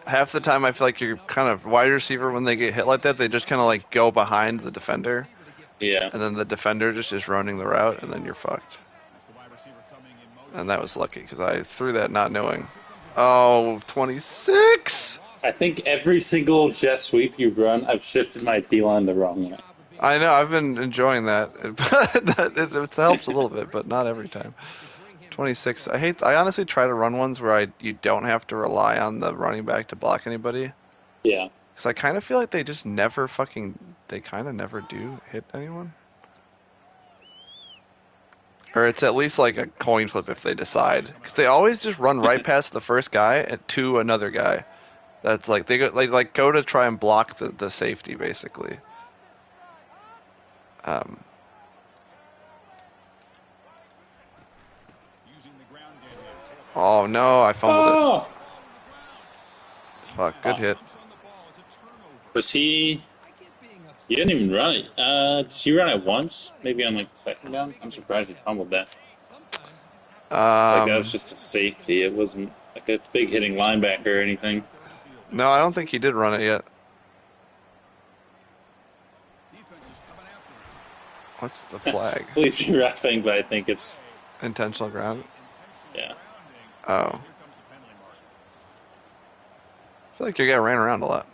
S1: Half the time, I feel like you're kind of wide receiver when they get hit like that. They just kind of like go behind the defender,
S3: Yeah.
S1: and then the defender just is running the route, and then you're fucked.
S5: That's the wide receiver coming in motion.
S1: And that was lucky because I threw that not knowing. Oh, 26!
S3: I think every single jet sweep you've run, I've shifted my D-line the wrong way.
S1: I know, I've been enjoying that. It helps a little bit, but not every time. 26. I honestly try to run ones where you don't have to rely on the running back to block anybody.
S3: Yeah.
S1: Because I kind of feel like they just never they kind of never do hit anyone. Or it's at least like a coin flip if they decide. Because they always just run right past the first guy and to another guy. That's like, they go to try and block the safety, basically.
S5: Using the ground game here.
S1: Oh no, I fumbled
S3: Oh!
S1: it. Fuck, good hit.
S5: Jumps on the ball. It's a turnover.
S3: Was he...
S6: I get being
S3: You didn't even run it. Did you run it once? Maybe on like the second down? I'm surprised you fumbled that. Like that was just a safety. It wasn't like a big hitting linebacker or anything.
S1: No, I don't think he did run it yet.
S5: Defense is coming after him.
S1: What's the flag?
S3: Please be reffing, but I think it's
S1: Intentional ground.
S3: yeah.
S1: Oh.
S5: Here comes the penalty mark.
S1: I feel like your guy ran around a lot.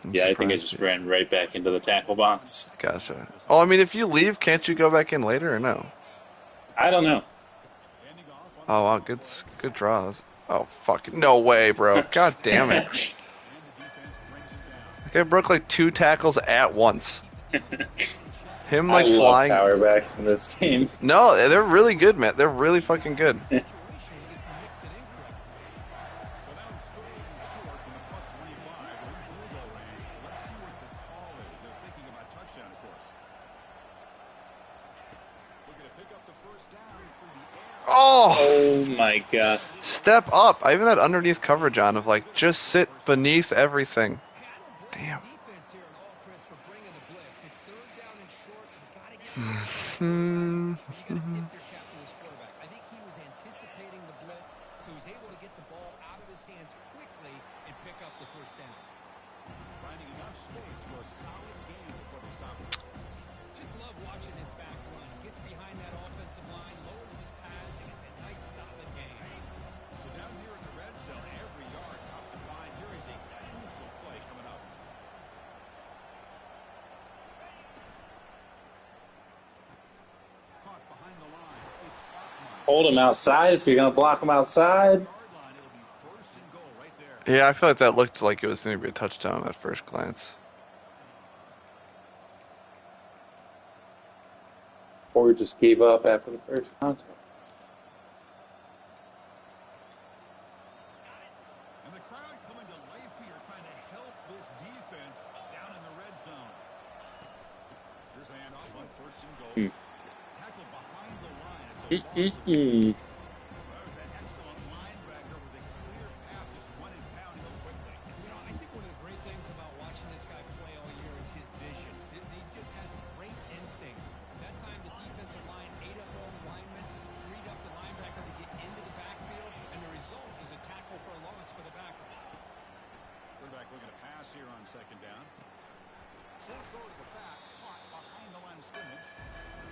S1: I'm
S3: Yeah, I think I
S1: surprised
S3: just
S1: you-
S3: ran right back into the tackle box.
S1: Gotcha. Oh, I mean, if you leave, can't you go back in later or no?
S3: I don't know.
S5: Handing off on
S1: Oh, wow, good draws. Oh, fuck. No way, bro. God damn it.
S5: and the defense brings him down.
S1: That guy broke like 2 tackles at once. Him
S3: I
S1: like
S3: love
S1: flying.
S3: power backs in this game.
S1: No, they're really good, man. They're really fucking good.
S5: So now it's third and short from the plus 25 in the field goal range. Let's see what the call is. They're thinking about touchdown, of course. Looking to pick up the first down through the air.
S1: Oh,
S3: Oh my god.
S1: step up. I even had underneath coverage on of like, just sit beneath everything. Damn.
S6: Defense here at all, Chris, for bringing the blitz. It's third down and short. You got to get
S1: Hmm.
S6: You got to tip your cap to this quarterback. I think he was anticipating the blitz, so he's able to get the ball out of his hands quickly and pick up the first down.
S5: Finding enough space for a solid gain before they stop him.
S6: Just love watching this back run. Gets behind that offensive line, lowers his pads, and it's a nice solid gain.
S5: So down here in the red zone, every yard tough to find. Here is a crucial play coming up. Caught behind the line. It's Bachman.
S3: Hold him outside if you're gonna block him outside.
S5: Yard line. It'll be first and goal right there.
S1: Yeah, I feel like that looked like it was going to be a touchdown at first glance.
S3: Or just gave up after the first contact.
S5: And the crowd coming to life here, trying to help this defense down in the red zone. Here's a handoff on first and goal. Tackled behind the line. It's a loss of
S3: Mm-mm.
S5: That was an excellent linebacker with a clear path, just running pounding quickly.
S6: You know, I think one of the great things about watching this guy play all year is his vision. He just has great instincts. That time the defensive line ate up all the linemen, freed up the linebacker to get into the backfield, and the result is a tackle for a loss for the backer.
S5: Quarterback looking to pass here on second down. Short throw to the back, caught behind the line of scrimmage.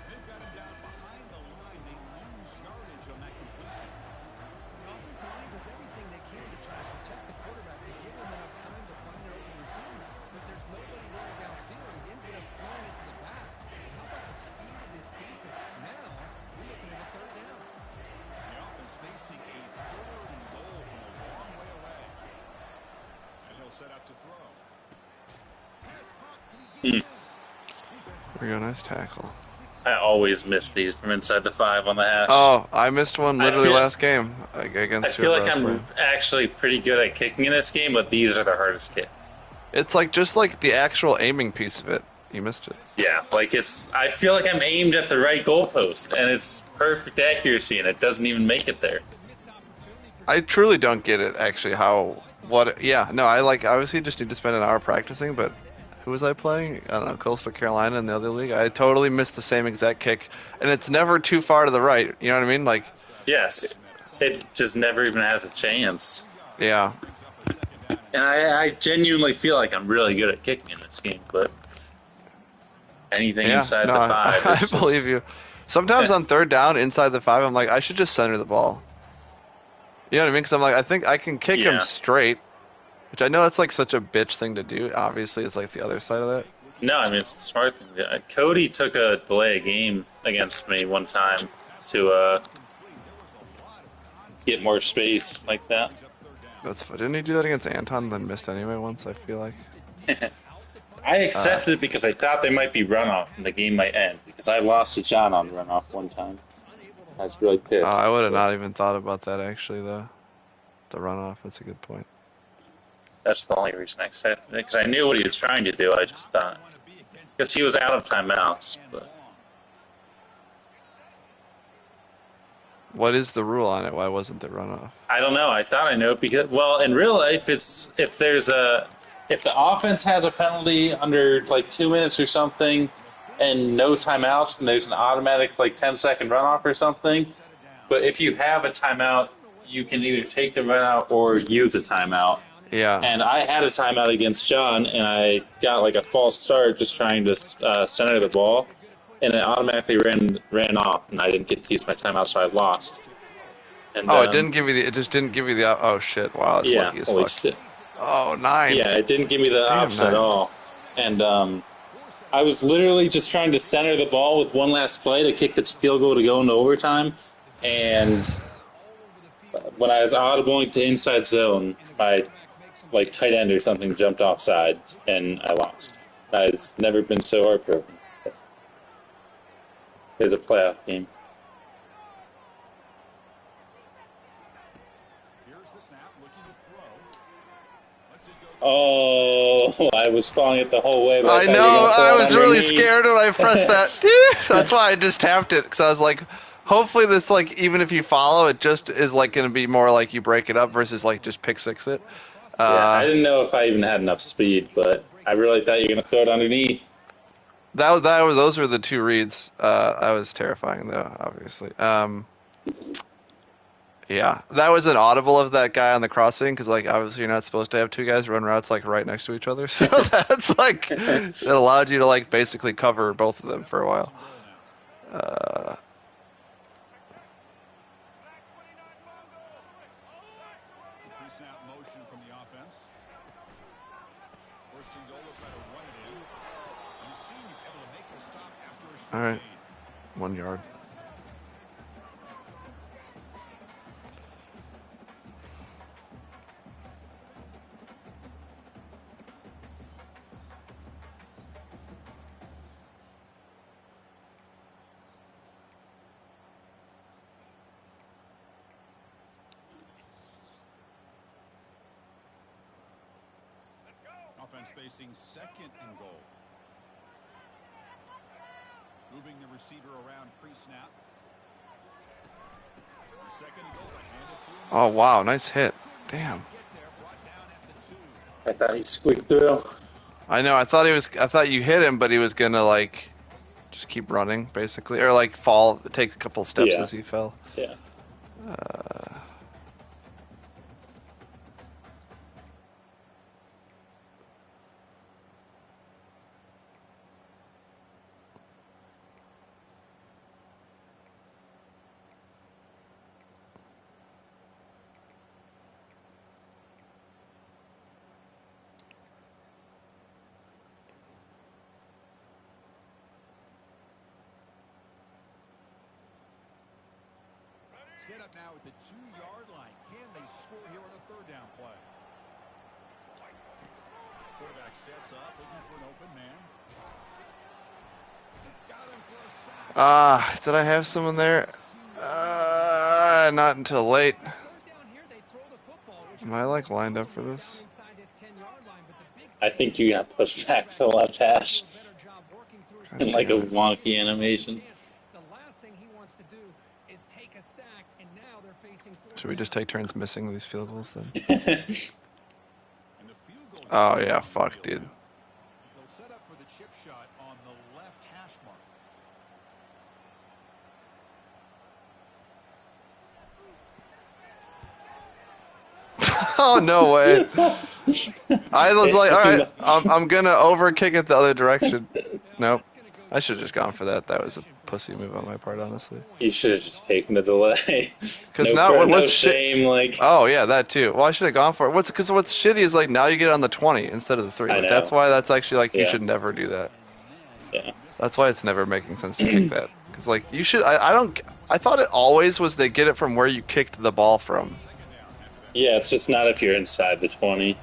S5: They've got him down behind the line. They lose yardage on that completion.
S6: The offensive line does everything they can to try to protect the quarterback to give him enough time to find an open receiver. But there's nobody there downfield. He ends up throwing it to the back. And how about the speed of this defense? Now, we're looking at a third down.
S5: And the offense facing a third and goal from a long way away. And he'll set up to throw. Pass caught. Can he get it in?
S1: There we go, nice tackle.
S3: I always miss these from inside the 5 on the hash.
S1: Oh, I missed one
S3: I
S1: literally
S3: feel-
S1: last game against
S3: I feel like
S1: whoever I was
S3: I'm
S1: playing.
S3: actually pretty good at kicking in this game, but these are the hardest kicks.
S1: It's like just like the actual aiming piece of it. You missed it.
S3: Yeah, like it's. I feel like I'm aimed at the right goalpost, and it's perfect accuracy, and it doesn't even make it there.
S1: I truly don't get it actually yeah, no, I obviously just need to spend an hour practicing, but who was I playing? I don't know, Coastal Carolina in the other league. I totally missed the same exact kick, and it's never too far to the right. You know what I mean? Like,
S3: Yes, it just never even has a chance.
S1: yeah.
S3: And I genuinely feel like I'm really good at kicking in this game, but anything
S1: Yeah,
S3: inside
S1: no,
S3: the 5,
S1: I
S3: it's just,
S1: believe you. Sometimes on third down inside the 5, I'm like, I should just center the ball. You know what I mean? Because I'm like, I think I can kick him
S3: Yeah.
S1: straight, which I know that's like such a bitch thing to do. Obviously, it's like the other side of that.
S3: No, I mean it's the smart thing. Cody took a delay of game against me one time to get more space like that.
S1: That's fun. Didn't he do that against Anton, then missed anyway once? I feel like.
S3: I accepted it because I thought they might be runoff and the game might end because I lost to John on runoff one time. I was really pissed.
S1: I would have not even thought about that actually, though. The runoff. That's a good point.
S3: That's the only reason I accepted it because I knew what he was trying to do. I just thought because he was out of timeouts. But
S1: What is the rule on it? Why wasn't there runoff?
S3: I don't know. I thought I knew it because, well, in real life, it's if there's a if the offense has a penalty under like 2 minutes or something, and no timeouts, then there's an automatic like 10-second runoff or something. But if you have a timeout, you can either take the runout or use a timeout.
S1: Yeah.
S3: And I had a timeout against John, and I got like a false start just trying to center the ball, and it automatically ran off, and I didn't get to use my timeout, so I lost. And
S1: Oh, it didn't give you the. It just didn't give you the. Oh shit! Wow, that's
S3: yeah,
S1: lucky as
S3: holy
S1: fuck.
S3: shit.
S1: Oh, 9.
S3: Yeah, it didn't give me the
S1: Damn,
S3: option at
S1: 9.
S3: all. And I was literally just trying to center the ball with one last play to kick the field goal to go into overtime. And when I was audibling to inside zone, my like tight end or something jumped offside, and I lost. I've never been so heartbroken. It was a playoff game.
S5: Here's the snap, looking to throw. Let's it go.
S3: Oh, I was following it the whole way. But
S1: I
S3: thought you were
S1: know.
S3: gonna throw
S1: I
S3: it
S1: was really
S3: underneath.
S1: scared when I pressed that. That's why I just tapped it because I was like, hopefully this like even if you follow it, just is like going to be more like you break it up versus like just pick six it.
S3: Yeah, I didn't know if I even had enough speed, but I really thought you were gonna throw it underneath.
S1: Those were the 2 reads. I was terrifying though, obviously. Yeah, that was an audible of that guy on the crossing because like obviously you're not supposed to have 2 guys run routes like right next to each other, so that's like it allowed you to like basically cover both of them for a while.
S5: Pre-snap motion from the offense. First and goal, they'll try to run it in. And the senior able to make the stop after a short
S1: All right,
S5: gain.
S1: 1 yard.
S5: Offense facing second and goal. Moving the receiver around pre-snap. Second and goal to hand it to him.
S1: Oh wow, nice hit. Damn.
S5: Get there, brought down at the 2.
S3: I thought he squeaked through.
S1: I know. I thought you hit him, but he was gonna like just keep running basically, or like fall, take a couple steps
S3: Yeah.
S1: as he fell.
S3: Yeah.
S5: Set up now at the 2-yard line. Can they score here on a third down play? Quarterback sets up, looking for an open man. Got him for a sack.
S1: Did I have someone there? Not until late. Am I like lined up for this?
S3: I think you got pushed back to the left hash in like a wonky animation.
S1: Should we just take turns missing these field goals then?
S5: And the field goal
S1: Oh yeah, fuck, dude.
S5: They'll set up for the chip shot on the left hash mark.
S1: Oh no way! I was like, all right, I'm gonna over kick it the other direction. Nope. I should have just gone for that. That was a pussy move on my part, honestly.
S3: You should have just taken the delay.
S1: Because
S3: no
S1: now
S3: credit,
S1: what's
S3: no
S1: shit?
S3: shame, like
S1: Oh yeah, that too. Well, I should have gone for it. Because what's shitty is like now you get on the 20 instead of the 3.
S3: I
S1: Like,
S3: know.
S1: that's why that's actually like you
S3: Yeah.
S1: should never do that.
S3: yeah.
S1: That's why it's never making sense to kick that. Because like you should. I thought it always was they get it from where you kicked the ball from,
S3: Yeah, it's just not if you're inside the 20.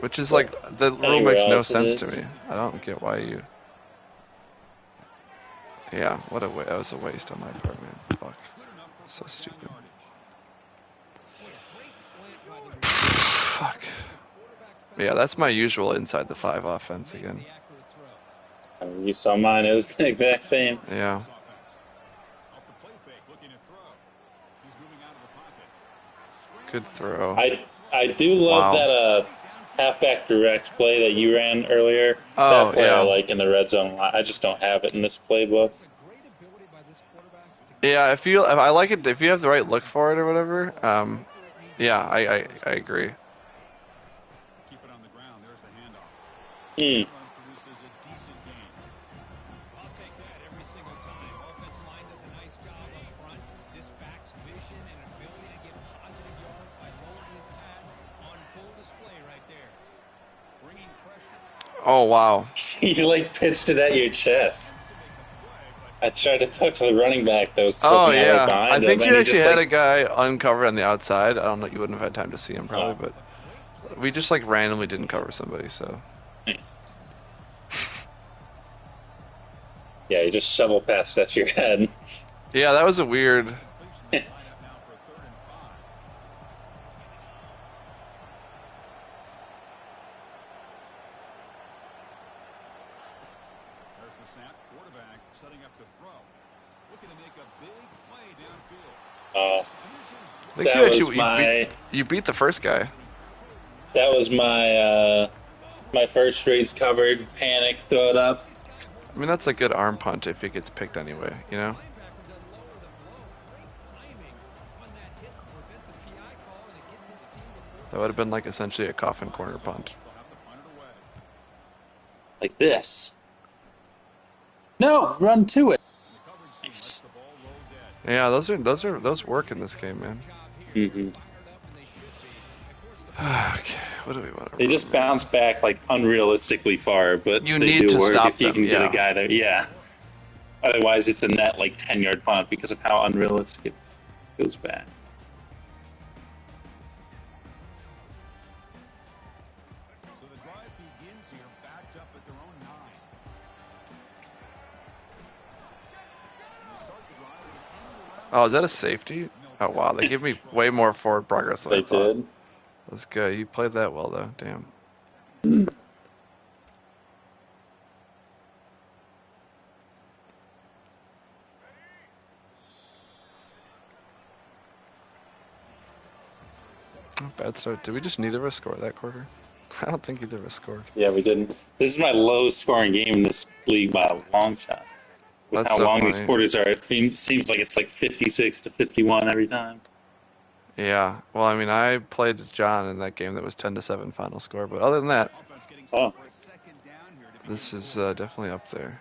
S1: which is like the rule
S3: Anywhere
S1: makes no
S3: else it
S1: sense
S3: is.
S1: to me. I don't get why you. Yeah, what a that was a waste on my part, man. Fuck, so stupid. Fuck. Yeah, that's my usual inside the 5 offense again.
S3: I mean, you saw mine; it was the exact same.
S1: Yeah.
S5: Off the play fake, looking to throw. He's moving out of the pocket.
S1: Good throw.
S3: I do love
S1: Wow.
S3: that halfback direct play that you ran earlier.
S1: Oh,
S3: That play I
S1: yeah.
S3: like in the red zone a lot. I just don't have it in this playbook.
S6: It's a great ability by this quarterback to
S1: Yeah, if I like it, if you have the right look for it or whatever, yeah, I agree.
S5: Keep it on the ground. There's the handoff.
S3: Hmm.
S5: Run produces a decent gain.
S7: I'll take that every single time. Offensive line does a nice job up front. This back's vision and ability to get positive yards by lowering his pads on full display right there.
S5: Bringing pressure.
S1: Oh, wow.
S3: He like pitched it at your chest. I tried to touch the running back that was
S1: Oh,
S3: slipping out right
S1: yeah. I
S3: behind him,
S1: think
S3: and
S1: you
S3: he
S1: actually
S3: just
S1: had a
S3: like
S1: guy uncovered on the outside. I don't know. You wouldn't have had time to see him probably,
S3: Oh.
S1: but we just like randomly didn't cover somebody, so.
S3: nice. Yeah, he just shovel passed at your head.
S1: Yeah, that was a weird.
S5: Completion line up now for a 3rd and 5. There's the snap. Quarterback setting up to throw. Looking to make a big play downfield.
S3: Uh,
S1: I think
S3: That
S1: you
S3: was
S1: actually
S3: my-
S1: you beat the first guy.
S3: that was my my first reads covered, panic, throw it up.
S1: I mean, that's a good arm punt if it gets picked anyway, you know?
S6: linebacker to lower the blow. Great timing on that hit to prevent the PI call and to get this team before.
S1: That would have been like essentially a coffin corner punt.
S5: They'll have to punt it away.
S3: Like this. No, run to it.
S5: And the coverage team
S3: Nice.
S5: lets the ball roll dead.
S1: Yeah, those work in this game, man.
S3: hmm
S1: Okay, what do we want to
S3: They just bounce back like unrealistically far, but
S1: You
S3: they
S1: need
S3: do
S1: to
S3: work
S1: stop
S3: if you
S1: them,
S3: can get
S1: yeah.
S3: a guy there. Yeah. Otherwise, it's a net like 10-yard punt because of how unrealistic it goes back.
S5: So the drive begins here, backed up at their own 9. And they start the drive with an end around.
S1: Oh, is that a safety? Oh, wow, they give me way more forward progress than I
S3: They
S1: thought.
S3: did.
S1: That's good. You played that well, though. Damn. Bad start. Did we just neither of us score that quarter? I don't think either of us scored.
S3: Yeah, we didn't. This is my lowest scoring game in this league by a long shot. With
S1: That's
S3: how
S1: so
S3: long these
S1: funny.
S3: quarters are, it seems like it's like 56 to 51 every time.
S1: Yeah. Well, I mean, I played John in that game that was 10-7 final score, but other than that,
S5: Offense getting
S3: Oh.
S5: set for a second down here to begin
S1: this
S5: the
S1: is
S5: drive.
S1: definitely up there.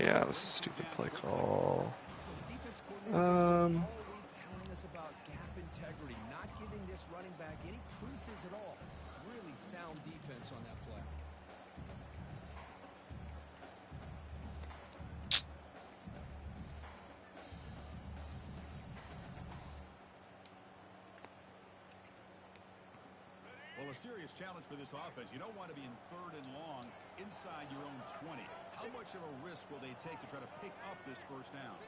S1: Yeah, it was a stupid play call.
S6: The defense coordinator is
S1: Um,
S6: already telling us about gap integrity, not giving this running back any creases at all. Really sound defense on that play.
S5: Well, a serious challenge for this offense. You don't want to be in 3rd and long inside your own 20. How much of a risk will they take to try to pick up this first down?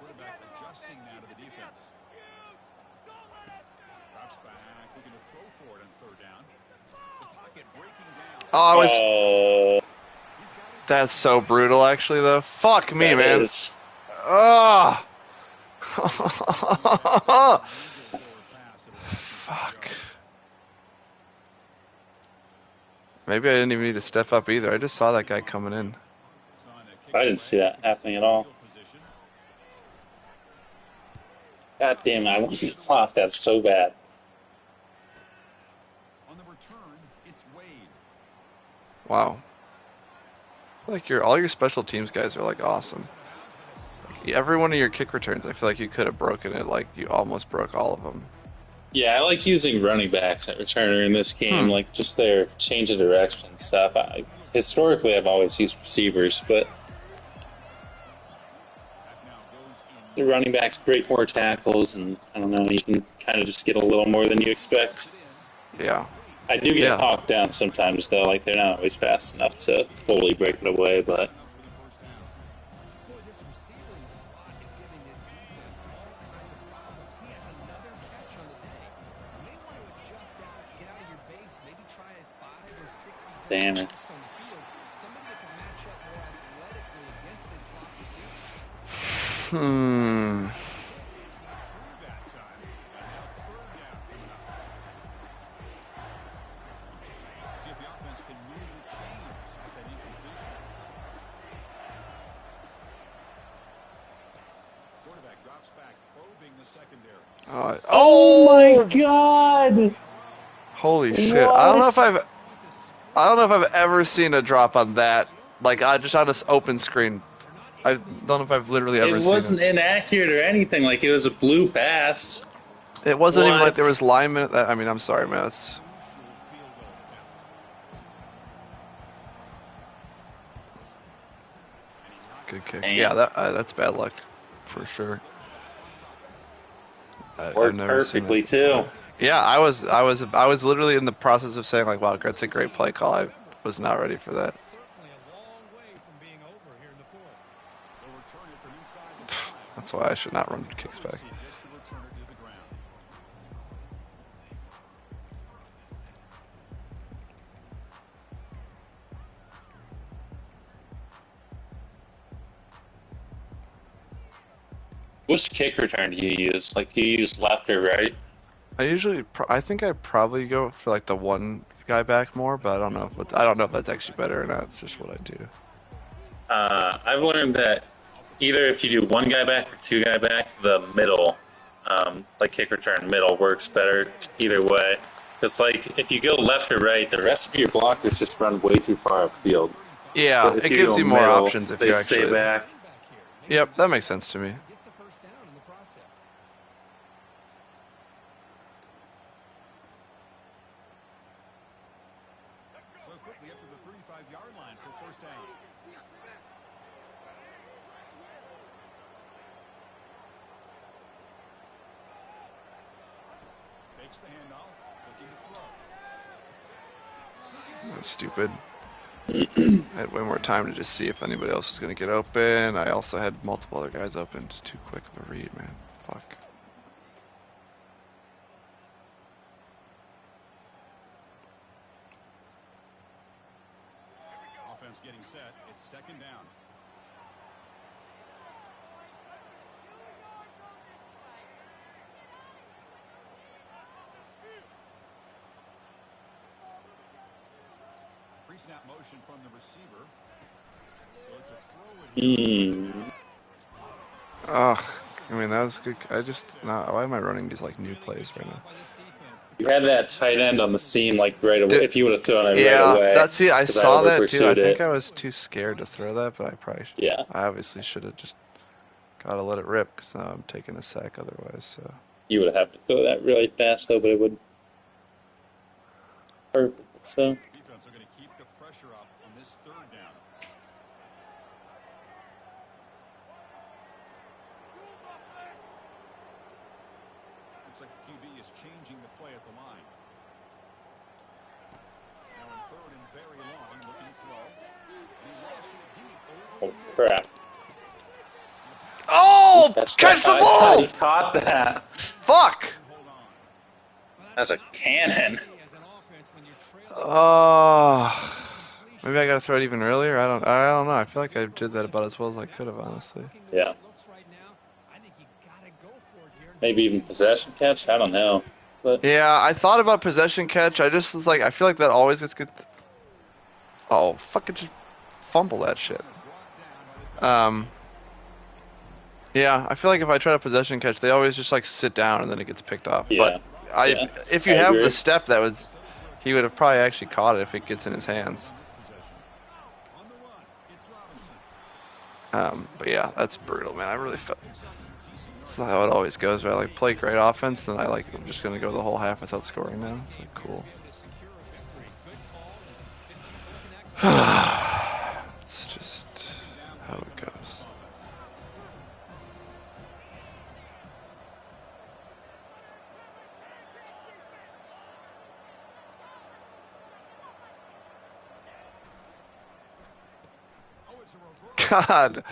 S5: Quarterback adjusting now to the defense. Drops back, looking to throw for it on 3rd down. The pocket breaking down.
S1: Oh, I was.
S3: Oh,
S5: He's got his
S1: That's so brutal, actually, though. Fuck me,
S3: that
S1: man.
S3: is.
S1: Ugh.
S5: Fuck.
S1: Fuck. Maybe I didn't even need to step up either. I just saw that guy coming in.
S3: I didn't see that happening at all. God damn it, I want to block that so bad.
S5: On the return, it's Wade.
S1: Wow. Like all your special teams guys are like awesome. Like, every one of your kick returns, I feel like you could have broken it. Like you almost broke all of them.
S3: Yeah, I like using running backs at returner in this game, like just their change of direction and stuff. Historically, I've always used receivers, but the running backs break more tackles, and I don't know, you can kind of just get a little more than you expect.
S1: Yeah.
S3: I do get
S1: Yeah.
S3: hawked down sometimes, though. Like, they're not always fast enough to fully break it away, but
S6: Boy, this receiver in the slot is giving this defense all kinds of problems. He has another catch on the day. You may want to adjust out, get out of your base, maybe try 5 or 6 defensive
S3: damn it.
S6: backs on the field. somebody that can match up more athletically against this slot receiver.
S5: That time. And now third down coming up. See if the offense can move the chains off that incompletion. Quarterback drops back, probing the secondary.
S3: Oh my God!
S1: Holy shit! I don't know if I've ever seen a drop on that. Like just on this open screen. I don't know if I've literally ever
S3: It
S1: seen
S3: wasn't
S1: it.
S3: inaccurate or anything. Like it was a blue pass.
S1: It wasn't even like there
S3: What?
S1: was linemen. I mean, I'm sorry, man. It's good kick.
S3: Damn.
S1: Yeah, that's bad luck for sure. I've
S3: Worked
S1: never seen
S3: perfectly
S1: it.
S3: too.
S1: Yeah, I was literally in the process of saying like, wow, that's a great play call. I was not ready for that.
S7: Certainly a long way from being over here in the fourth.
S5: They'll return it from inside the 5.
S1: That's why I should not run kicks back.
S5: Gets the returner to the ground.
S3: Which kick return do you use? Like, do you use left or right?
S1: I think I probably go for like the one guy back more, but I don't know if that's actually better or not. It's just what I do.
S3: I've learned that either if you do one guy back or two guy back, the middle, like kick return middle, works better either way. Because like if you go left or right, the rest of your blockers just run way too far upfield.
S1: Yeah,
S3: But if
S1: it
S3: you
S1: gives
S3: go
S1: you more
S3: middle,
S1: options if
S3: they
S1: you
S3: stay
S1: actually.
S3: back.
S1: Yep, that makes sense to me.
S6: Gets the first down in the process.
S5: So quickly up to the 35-yard line for first down. Takes the handoff, looking to throw.
S1: That's stupid. I had way more time to just see if anybody else was going to get open. I also had multiple other guys open. Just too quick of a read, man. Fuck.
S5: Offense getting set. It's second down. Pre-snap motion from the receiver. Look to throw it here.
S1: Ugh. I mean, that was good. Why am I running these like new plays right now?
S3: You had that tight end on the scene like right away. If you would have thrown it
S1: Yeah,
S3: right away.
S1: I saw that too. I
S3: over-pursued
S1: think
S3: it.
S1: I was too scared to throw that, but I probably should.
S3: Yeah.
S1: I obviously should have just gotta let it rip because now I'm taking a sack otherwise. So
S3: You would have to throw that really fast though, but it would. Perfect. So.
S5: Defense are going to keep the pressure up on this third down. Looks like the QB is changing the play at the line. Now in third and very long, looking to throw. He lofts it deep over
S3: Oh crap!
S1: oh, catch the
S3: I
S1: ball!
S3: thought he caught that.
S1: Fuck!
S5: hold on.
S3: That's a cannon.
S1: Oh, maybe I gotta throw it even earlier. I don't know. I feel like I did that about as well as I could have, honestly.
S3: Yeah. Maybe even possession catch. I don't know. But
S1: Yeah, I thought about possession catch. I just was like, I feel like that always gets good. Oh, fucking just fumble that shit. Yeah, I feel like if I try to possession catch, they always just like sit down and then it gets picked off.
S3: Yeah.
S1: But if you
S3: I
S1: have
S3: agree.
S1: the step, he would have probably actually caught it if it gets in his hands.
S5: On the run, it's Robinson.
S1: But yeah, that's brutal, man. I really felt. That's how it always goes, right? Like play great offense, then I'm just gonna go the whole half without scoring now. It's like cool. It's just how it goes. God,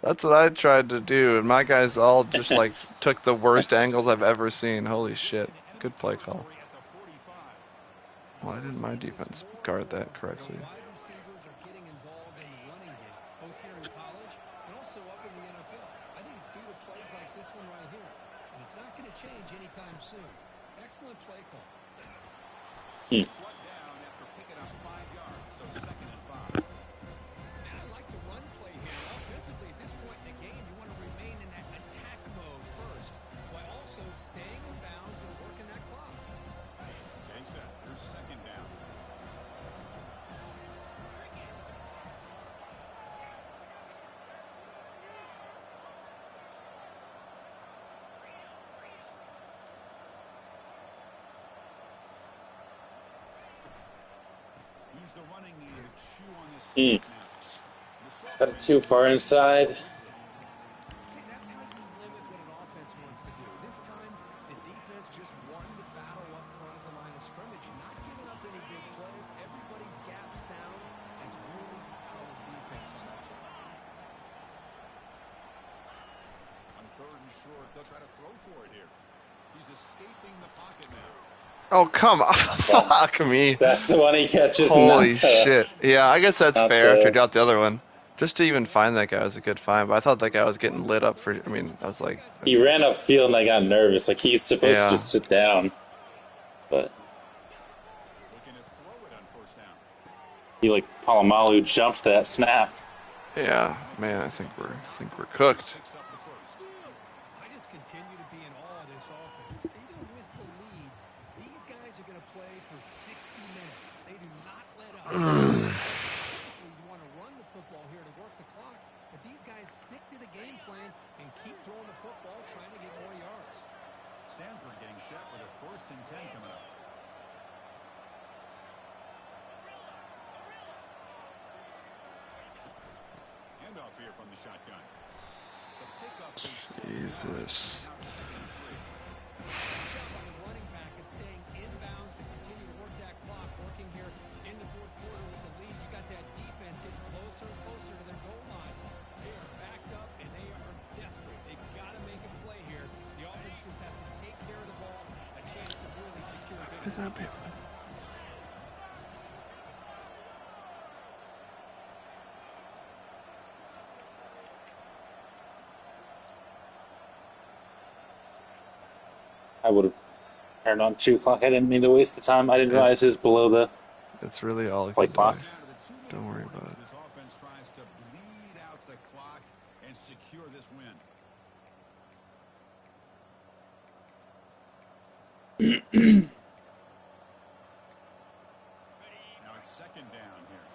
S1: that's what I tried to do, and my guys all just like took the worst angles I've ever seen. Holy shit. Good play call. Why didn't my defense guard that correctly?
S6: Wide receivers are getting involved like this one right here. And it's not going to change anytime soon. Excellent play call.
S5: Brought down after picking up 5 yards, so 2nd and 5.
S7: And I like the run play here. Offensively, at this point in the game, you want to remain in that attack mode first, while also staying in bounds and working that clock.
S5: Getting set. Here's 2nd down. Use the running knee to chew on this clock now.
S3: Cut it too far inside.
S6: See, that's how you limit what an offense wants to do. This time, the defense just won the battle up front at the line of scrimmage, not giving up any big plays. Everybody's gap sound. It's really solid defense on that play.
S5: On 3rd and short, they'll try to throw for it here. He's escaping the pocket now.
S1: Oh, come on. Fuck me.
S3: That's the one he catches.
S1: Holy
S3: not
S1: shit. Yeah, I guess that's
S3: not
S1: fair if
S3: the-
S1: you got the other one. Just to even find that guy was a good find, but I thought that guy was getting lit up for, I mean, I was like,
S3: He ran upfield and I got nervous. Like he's supposed
S1: Yeah.
S3: to just sit down, but
S5: Looking to throw it on 1st down.
S3: he like Palomalu jumps to that snap.
S1: yeah, man, I think we're cooked.
S5: Picks up the 1st.
S7: I just continue to be in awe of this offense. Even with the lead, these guys are going to play for 60 minutes. They do not let up. You want to run the football here to work the clock, but these guys stick to the game plan and keep throwing the football, trying to get more yards.
S5: Stanford getting set with a 1st and 10 coming up. Handoff here from the shotgun. The pickup is
S1: Jesus.
S7: Good job by the running back is staying inbounds to continue to work that clock, working here in the 4th quarter with the lead. You got that defense getting closer and closer to their goal line. They are backed up and they are desperate. They've got to make a play here. The offense just has to take care of the ball, a chance to really secure a
S1: Is that
S7: victory.
S1: big?
S3: I would have turned on 2 o'clock. I didn't mean to waste the time. I didn't realize it was below the
S1: That's really all I
S3: play
S1: can
S3: clock.
S1: do.
S5: down to the 2-minute
S1: Don't worry
S5: warning
S1: about
S5: as
S1: it.
S5: This offense tries to bleed out the clock and secure this win. Now it's 2nd down here.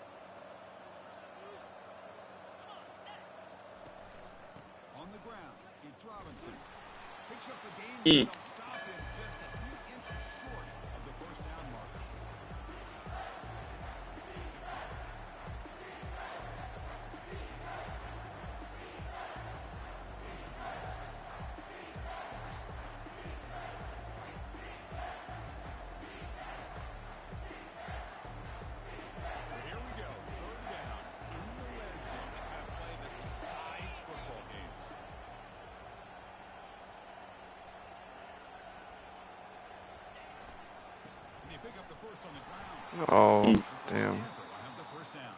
S5: On the ground, it's Robinson. Picks up the game. They'll stop him just a few inches short of the 1st down marker. So here we go, 3rd down in the red zone. The kind of play that decides football games. And they pick up the 1st on the ground.
S1: Oh,
S5: So
S1: damn.
S5: Stanford will have the 1st down.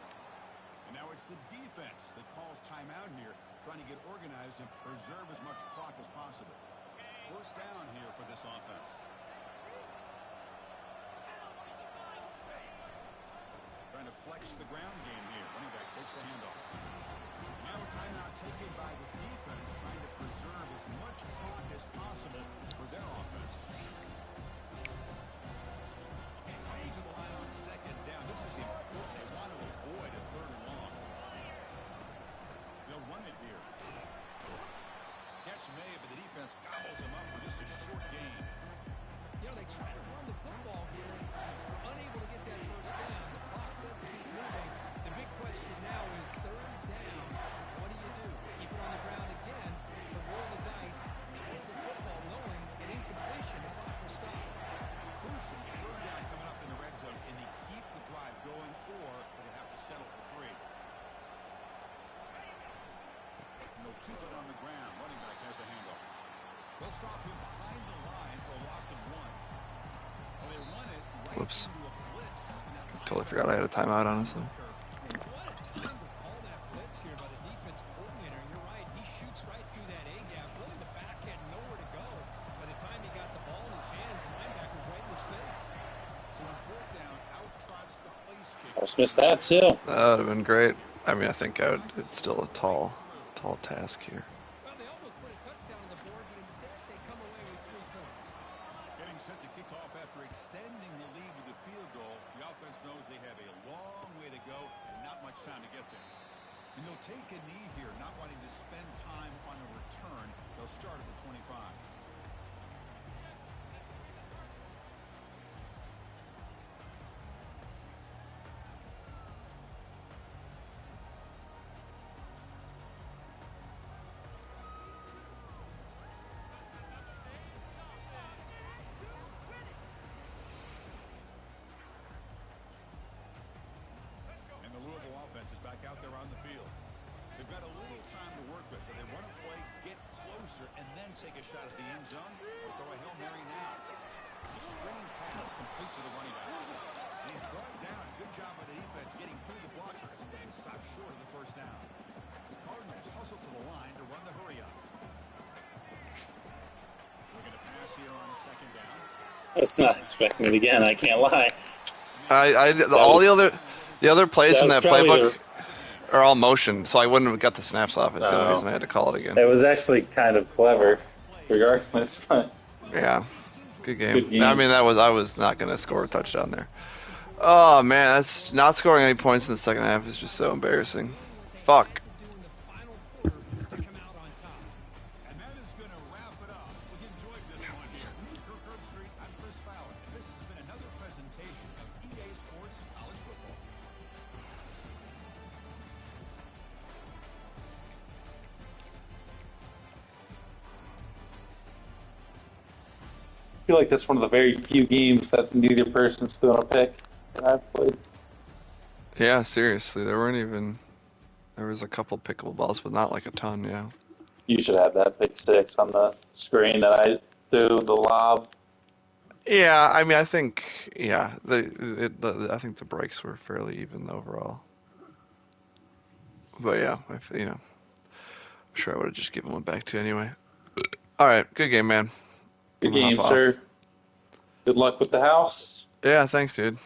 S5: And now it's the defense that calls timeout here, trying to get organized and preserve as much clock as possible. 1st down here for this offense. Trying to flex the ground game here. Running back takes the handoff. Now a timeout taken by the defense, trying to preserve as much clock as possible for their offense. And coming to the line on 2nd down. This is important. They want to avoid a 3rd and long. They'll run it here. Catch made, but the defense gobbles him up for just a short gain.
S7: You know, they try to run the football here. They're unable to get that 1st down. The clock does keep moving. The big question now is 3rd down. What do? Keep it on the ground again, but roll the dice, throw the football knowing an incompletion, the clock will stop.
S5: Crucial 3rd down coming up in the red zone. Can they keep the drive going, or do they have to settle for 3? And they'll keep it on the ground. Running back has the handoff. They'll stop him behind the line for a loss of 1. Well, they run it right
S1: Whoops.
S5: into a blitz.
S1: Totally forgot I had a timeout, honestly.
S7: And what a time to call that blitz here by the defense coordinator. You're right, he shoots right through that A-gap. Really the
S3: I just missed that too.
S1: That would have been great. I mean, I think it's still a tall task here.
S7: Well, they almost put a touchdown on the board, but instead they come away with 3 points.
S5: Getting set to kick off after extending the lead with a field goal. The offense knows they have a long way to go and not much time to get there. And they'll take a knee here, not wanting to spend time on a return. They'll start at the 25. And the Louisville offense is back out there on the field. They've got a little time to work with, but they want to play, get closer, and then take a shot at the end zone or throw a Hail Mary now. It's a screen pass complete to the running back. And he's brought down. Good job by the defense getting through the blockers and stop short of the first down. The Cardinals hustle to the line to run the hurry up. We're going to pass here on a second down.
S3: I was not expecting it again. I can't lie.
S1: The other plays in that
S3: probably
S1: playbook are all motion, so I wouldn't have got the snaps off. It's the only
S3: No.
S1: reason I had to call it again.
S3: It was actually kind of clever, regardless. But
S1: Yeah, good game.
S3: Good game.
S1: I mean, I was not going to score a touchdown there. Oh man, that's not scoring any points in the second half is just so embarrassing. Fuck.
S7: Do in the final quarter is to come out on top.
S5: And that is going to wrap it up. We enjoyed this one here. Kirk Herbstreit, I'm Chris Fowler. And this has been another presentation of EA Sports College Football.
S3: I feel like that's one of the very few games that neither person's going to pick that I've played.
S1: Yeah, seriously, there was a couple pickable balls, but not like a ton. Yeah.
S3: You should have that pick 6 on the screen that I threw the lob.
S1: Yeah, I mean, I think I think the breaks were fairly even overall. But yeah, I'm sure I would have just given one back to you anyway. All right, good game, man.
S3: Good
S1: I'm gonna
S3: game,
S1: hop off.
S3: sir. Good luck with the house.
S1: Yeah, thanks, dude.